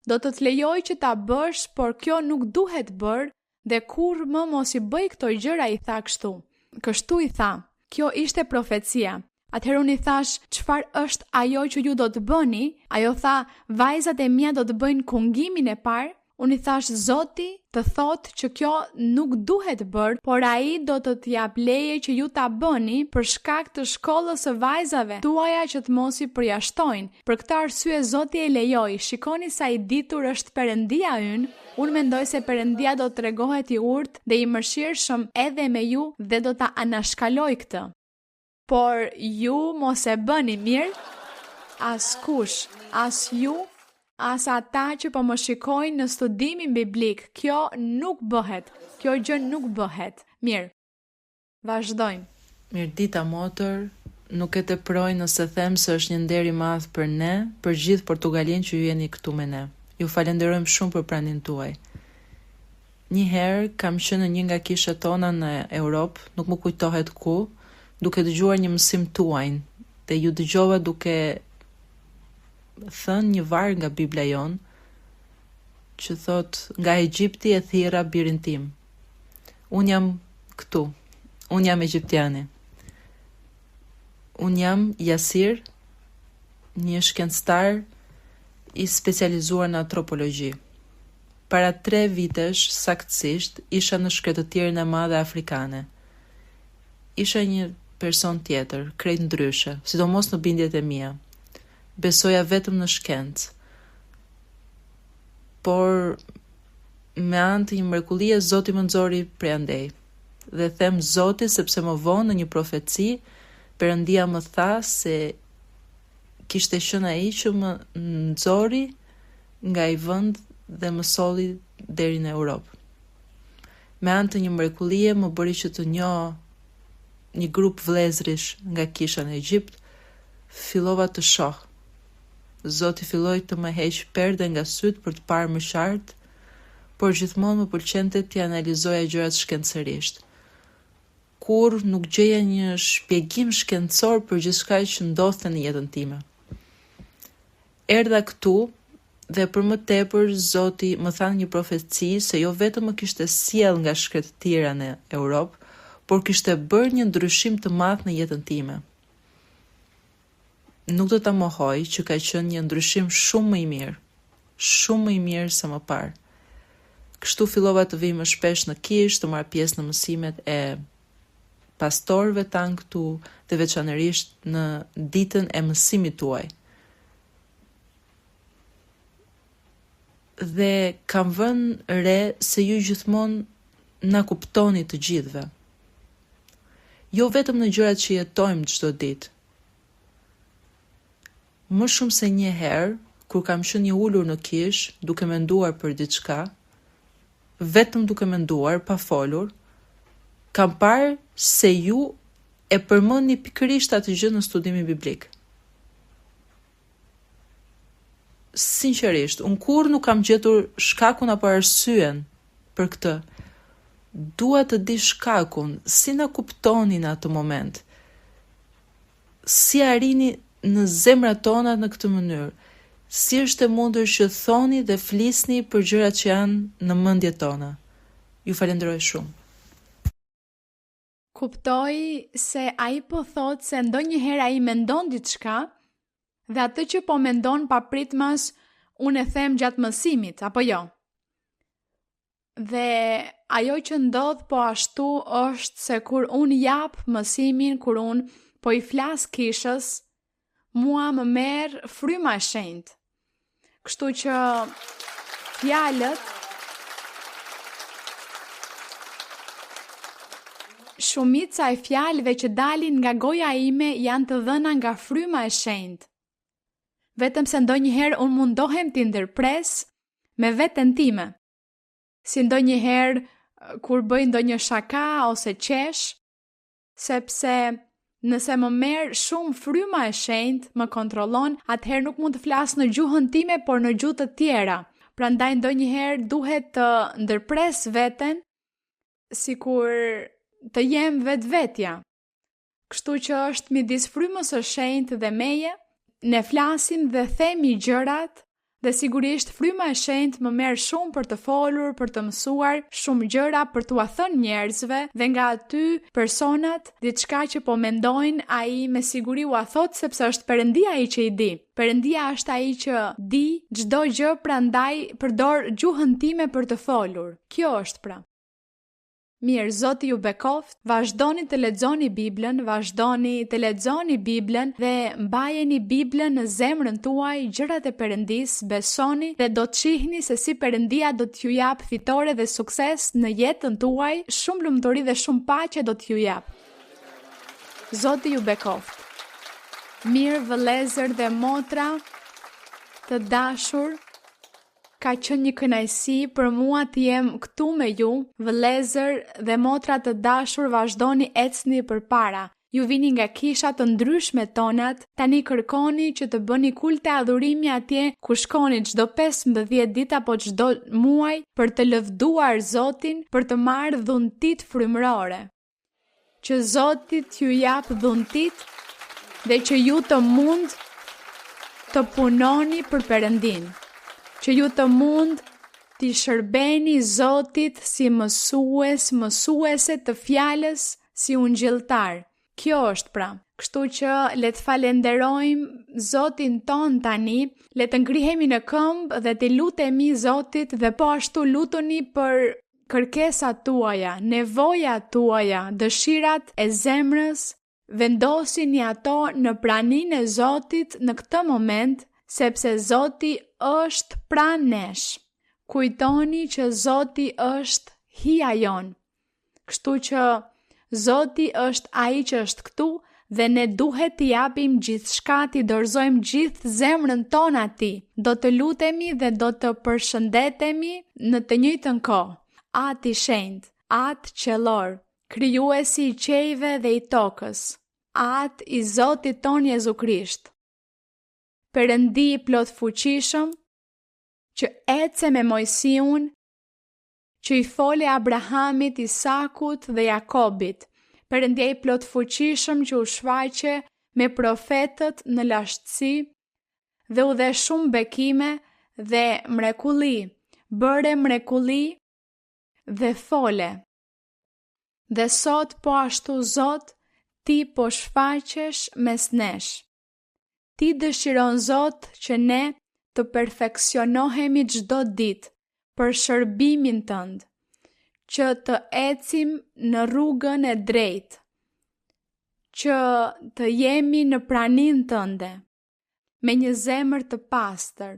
Do të të lejoj që ta bësh, por kjo nuk duhet bërë dhe kur më mos i bëj këto gjëra, i tha kështu. Kështu i tha. Kjo ishte profecia. Atëherë unë i thash, çfarë është ajo që ju do të bëni? Ajo tha, vajzat e mia do të bëjnë kungimin e parë. Unë i thash, Zoti të thotë që kjo nuk duhet bërë, por ai do të t'ju jap leje që ju ta bëni për shkak të shkollës së vajzave tuaja që të mos i përjashtojnë. Për këtë arsye Zoti e lejoi. Shikoni sa i ditur është Perëndia ynë. Unë mendoj se Perëndia do të tregohet i urtë dhe i mëshirshëm edhe me ju dhe do ta anashkaloj këtë. Por ju mos e bëni mirë. as kush, as ju, as ata që po më shikojnë në studimin biblik. Kjo nuk bëhet. Kjo gjë nuk bëhet. Mirë. Vazhdojmë. Mirë dita motër, nuk e teproj nëse them se është një nder i madh për ne, për gjithë Portugalin që ju jeni këtu me ne. Ju falenderojmë shumë për praninë tuaj. Një herë kam qenë në një nga kishat tona në Europë, nuk më kujtohet ku, duke dëgjuar një mësim tuajnë, dhe ju dëgjova duke thënë një varg nga Bibla jon, që thot, nga Egjipti e thirra birin tim. Unë jam këtu, unë jam egjiptiani. Unë jam Yasir, një shkencëtar i specializuar në antropologji. Para 3 vitesh, saktësisht, isha në shkretëtirën e madhe afrikane. Isha një person tjetër, krejt ndryshe, sidomos në bindjet e mia. Besoja vetëm në shkencë. Por me anë të një mrekullie Zoti më nxori prej andej. Dhe them Zoti sepse më vonë në një profeci Perëndia më tha se kishte qenë ai që më nxori nga ai vend dhe më solli deri në Europë. Me anë të një mrekullie më bëri që të njoh një grup vëllezërish nga kisha në Egjipt, fillova të shoh. Zoti filloi të më heq perde nga syt për të parë më qartë, por gjithmonë më pëlqente të analizoja gjërat shkencërisht. Kur nuk gjeja një shpjegim shkencor për gjithçka që ndodhte në jetën time. Erdha këtu dhe për më tepër Zoti më tha një profeci se jo vetëm më kishte sjell nga shkretëtira në Europë, por kishte bërë një ndryshim të madh në jetën time. Nuk do ta mohoj që ka qenë një ndryshim shumë më i mirë se më parë. Kështu fillova të vij më shpesh në kishë, të marr pjesë në mësimet e pastorëve tanë këtu dhe veçanërisht në ditën e mësimit tuaj. Dhe kam vënë re se ju gjithmonë na kuptoni të gjithëve. Jo vetëm në gjërat që jetojmë çdo ditë. Më shumë se një herë, kur kam qenë i ulur në kishë, duke menduar për diçka, vetëm duke menduar, pa folur, kam parë se ju e përmendni pikërisht atë gjë në studimin biblik. Sinqerisht, unë kurrë nuk kam gjetur shkakun apo arsyen për këtë. Dua të di shkakun, si na kuptoni në atë moment. Si arrini në zemrat tona në këtë mënyrë. Si është e mundur që thoni dhe flisni për gjërat që janë në mendjet tona. Ju falenderoj shumë. Kuptoj se ai po thot se ndonjëherë ai mendon diçka dhe atë që po mendon papritmas unë e them gjatë mësimit, apo jo? Dhe ajo që ndodh po ashtu është se kur unë jap mësimin, kur unë po i flas kishës, mua më merr fryma e shenjtë. Kështu që fjalët shumica e fjalëve që dalin nga goja ime janë të dhëna nga fryma e shenjtë. Vetëm se ndonjëherë unë mundohem t'i ndërpres me veten time. Si ndonjëherë kur bëj ndonjë shaka ose qesh, sepse nëse më merr shumë fryma e shenjtë, më kontrollon, atëherë nuk mund të flas në gjuhën time, por në gjuhë të tjera. Prandaj ndonjëherë duhet të ndërpres veten, sikur të jem vetvetja. Kështu që është midis frymës së shenjtë dhe meje, ne flasim dhe themi gjërat, dhe sigurisht fryma e shenjtë më merr shumë për të folur, për të mësuar shumë gjëra, për t'ua thënë njerëzve, dhe nga aty personat diçka që po mendojnë, ai me siguri ua thot sepse është Perëndia ai që i di. Perëndia është ai që di çdo gjë, prandaj përdor gjuhën time për të folur. Kjo është pra. Mirë, Zoti ju bekoft, vazhdoni të lexoni Biblën, dhe mbajeni Biblën në zemrën tuaj, gjërat e Perëndisë, besoni dhe do të shihni se si Perëndia do t'ju jap fitore dhe sukses në jetën tuaj, shumë lumturi dhe shumë paqe do t'ju jap. Zoti ju bekoft. Mirë vëllezër dhe motra të dashur, ka qenë një kënaqësi për mua të jem këtu me ju. Vëllezër dhe motra të dashur, vazhdoni ecni përpara. Ju vini nga kisha të ndryshme tonat, tani kërkoni që të bëni kulte adhurimi atje ku shkoni çdo 15 ditë apo çdo muaj për të lëvduar Zotin, për të marrë dhuntit frymërore. Që Zoti t'ju jap dhuntit dhe që ju të mund të punoni për Perëndin. Që ju të mund t'i shërbeni Zotit si mësuese të fjalës, si ungjilltar. Kjo është pra. Kështu që le të falenderojmë Zotin ton tani, le të ngrihemi në këmbë dhe të lutemi Zotit dhe po ashtu lutuni për kërkesat tuaja, nevojat tuaja, dëshirat e zemrës, vendosini ato në praninë e Zotit në këtë moment, sepse Zoti është pranë nesh. Kujtoni që Zoti është hija jon. Kështu që Zoti është ai që është këtu dhe ne duhet t'i japim gjithçka, t'i dorëzojmë gjithë zemrën tonë atij. Do të lutemi dhe do të përshëndetemi në të njëjtën kohë. Ati i shenjtë, Atë qellor, krijuesi i qiejve dhe i tokës, Atë i Zotit ton Jezu Krisht. Perëndi i plot fuqishëm, që ece me Mojsiun, që i fole Abrahamit, Isakut dhe Jakobit, Perëndia i plot fuqishëm që u shfaqe me profetët në lashtësi dhe u dhe shumë bekime dhe mrekulli, bëre mrekulli dhe fole. Dhe sot po ashtu Zot, ti po shfaqesh mes nesh. Ti dëshiron Zot që ne të perfeksionohemi çdo ditë për shërbimin tënd, që të ecim në rrugën e drejtë, që të jemi në praninë tënde, me një zemër të pastër,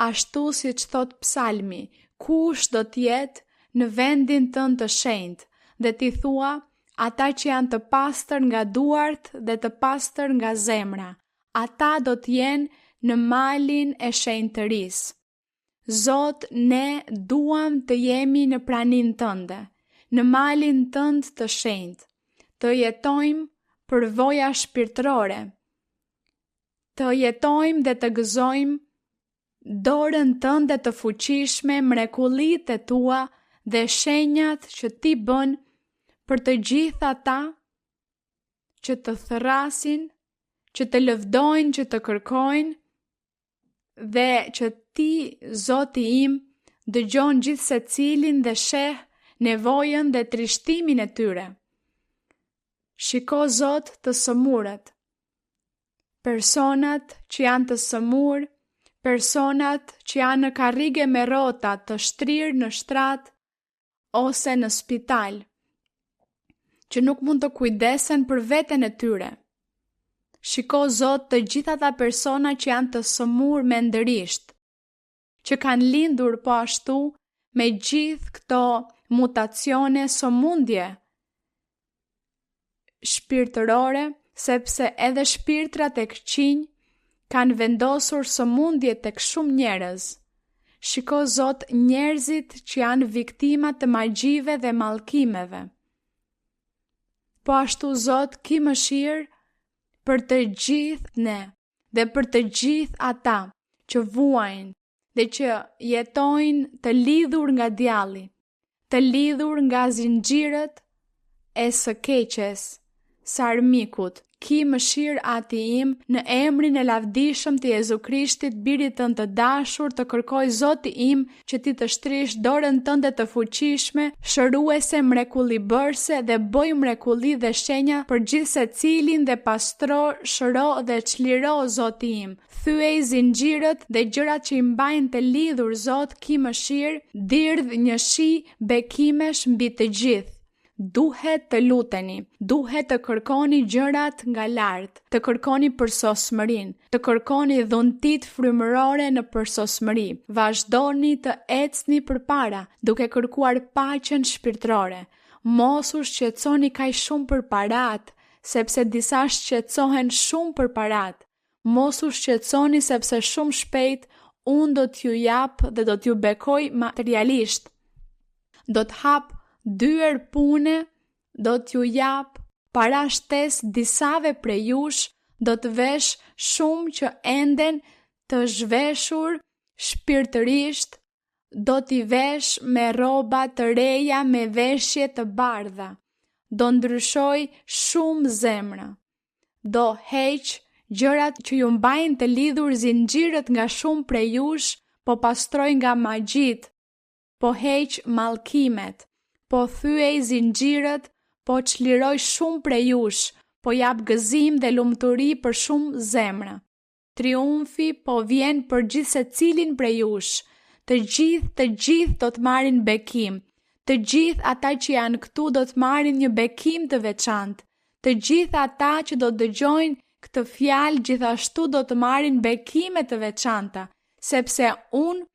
ashtu siç thot Psalmi, kush do të jetë në vendin tënd të shenjtë, dhe ti thua, ata që janë të pastër nga duart dhe të pastër nga zemra, ata do të jenë në malin e shenjtërisë. Zot, ne duam të jemi në praninë tënde, në malin tënd të shenjtë, të jetojmë për voja shpirtërore, të jetojmë dhe të gëzojmë dorën tënde të fuqishme, mrekullitë e tua dhe shenjat që ti bën për të gjithë ata që të thërrasin, që të lëvdojnë, që të kërkojnë, dhe që ti, Zoti im, dëgjon gjithë secilin dhe sheh nevojën dhe trishtimin e tyre. Shiko Zot të sëmurët, personat që janë të sëmur, personat që janë në karrige me rrota të shtrirë në shtrat ose në spital, që nuk mund të kujdesen për veten e tyre. Shiko Zot të gjitha ata persona që janë të sëmur mendërisht, që kanë lindur po ashtu me gjithë këto mutacione sëmundje shpirtërore, sepse edhe shpirtrat e këqinj kanë vendosur sëmundje tek shumë njerëz. Shiko Zot njerëzit që janë viktima të magjive dhe mallkimeve. Po ashtu Zot, ki mëshirë për të gjithë ne dhe për të gjithë ata që vuajnë dhe që jetojnë të lidhur nga djalli, të lidhur nga zinxhirët e së keqes, së armikut. Ki mëshirë Ati im, në emrin e lavdishëm të Jezu Krishtit, birit tënd të dashur, të kërkoj Zoti im që ti të shtrish dorën tënde të fuqishme, shëruese, mrekullibërse dhe bëj mrekulli dhe shenja për gjithë secilin dhe pastro, shëro dhe çliro Zoti im. Thyej zinxhirët dhe gjërat që i mbajnë të lidhur, Zot, ki mëshirë, dirdh një shi bekimesh mbi të gjithë. Duhet të luteni, duhet të kërkoni gjërat nga lartë, të kërkoni përsosmërinë, të kërkoni dhuntit frymërore në përsosmëri. Vazhdoni të ecni përpara, duke kërkuar paqen shpirtërore. Mos u shqetësoni kaq shumë për parat, sepse disa shqetësohen shumë për parat. Mos u shqetësoni sepse shumë shpejt unë do t'ju jap dhe do t'ju bekoj materialisht. Do t'hap dyer pune, do t'ju jap para shtes disave prej jush, do të vesh shumë që enden të zhveshur shpirtërisht, do t'i vesh me rroba të reja me veshje të bardha, do ndryshoj shumë zemra, do heq gjërat që ju mbajnë të lidhur zinxhirët nga shumë prej jush, po pastroj nga magjit, po heq mallkimet, po thyej zinxhirët, po çliroj shumë prej jush, po jap gëzim dhe lumturi për shumë zemra. Triumfi po vjen për gjithë secilin prej jush. Të gjithë do të marrin bekim. Të gjithë ata që janë këtu do të marrin një bekim të veçantë. Të gjithë ata që do dëgjojnë këtë fjalë gjithashtu do të marrin bekime të veçanta, sepse unë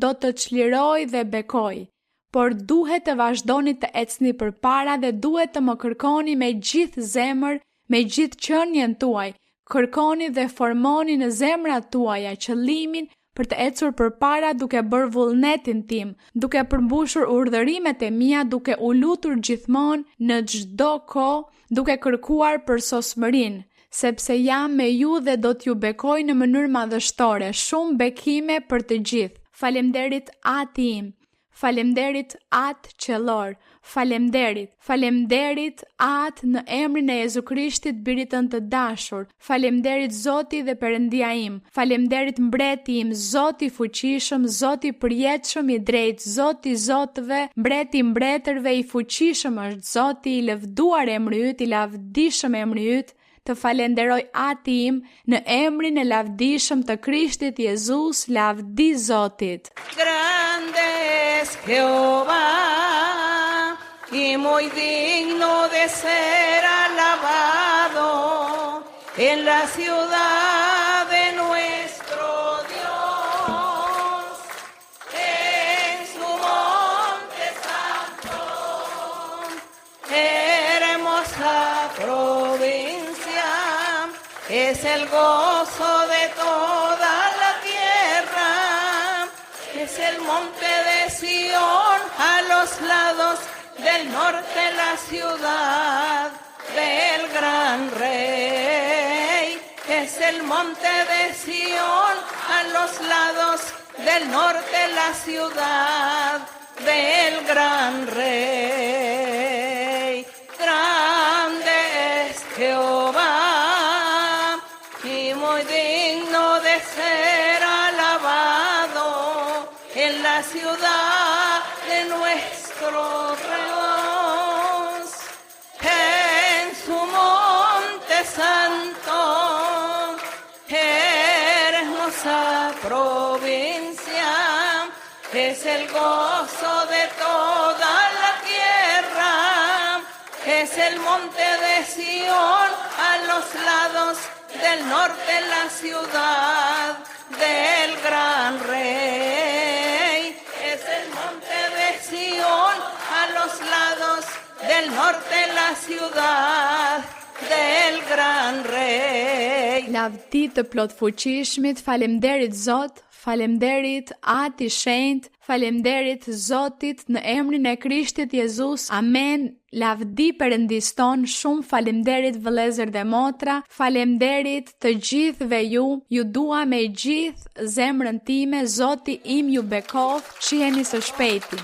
do të çliroj dhe bekoj. Por duhet të vazhdoni të ecni përpara dhe duhet të më kërkoni me gjithë zemër, me gjithë qenien tuaj. Kërkoni dhe formoni në zemrat tuaja qëllimin për të ecur përpara duke bërë vullnetin tim, duke përmbushur urdhërimet e mia, duke u lutur gjithmonë në çdo kohë, duke kërkuar përsosmërinë, sepse jam me ju dhe do t'ju bekoj në mënyrë madhështore, shumë bekime për të gjithë. Faleminderit Ati im. Faleminderit Atë qellor, faleminderit Atë në emrin e Jezu Krishtit, birit tënd të dashur, faleminderit Zoti dhe Perëndia im, faleminderit Mbreti im, Zoti i fuqishëm, Zoti i përjetshëm i drejtë, Zoti i zotëve, Mbreti i mbretërve i fuqishëm është Zoti, i lëvduar emri yt, i lavdishëm emri yt. Të falenderoj Ati im në emrin e lavdishëm të Krishtit Jezus, lavdi Zotit. Grande es Jehová y muy digno de ser alabado en la ciudad de nuestro Dios, en su monte santo, hermosa provincia. Es el gozo de toda la tierra, es el monte de Sión, a los lados del norte la ciudad del gran rey. Es el monte de Sión, a los lados del norte la ciudad del gran rey. Grande es Jehová, digno de ser alabado en la ciudad de nuestro Dios, en su monte santo, hermosa provincia, es el gozo de toda la tierra, es el monte de Sión, a los lados del norte la ciudad del gran rey. Es el monte de Sión, a los lados del norte la ciudad del gran rey. Lavdi të plot fuqishmit, falemderit Zot, falemderit Ati Shenjt, falemderit Zotit në emrin e Krishtit Jezus. Amen. Lavdi Perëndis ton, shumë falemderit vëllezër dhe motra, falemderit të gjithëve ju dua me gjithë zemrën time, Zoti im ju bekoft, shihemi së shpejti.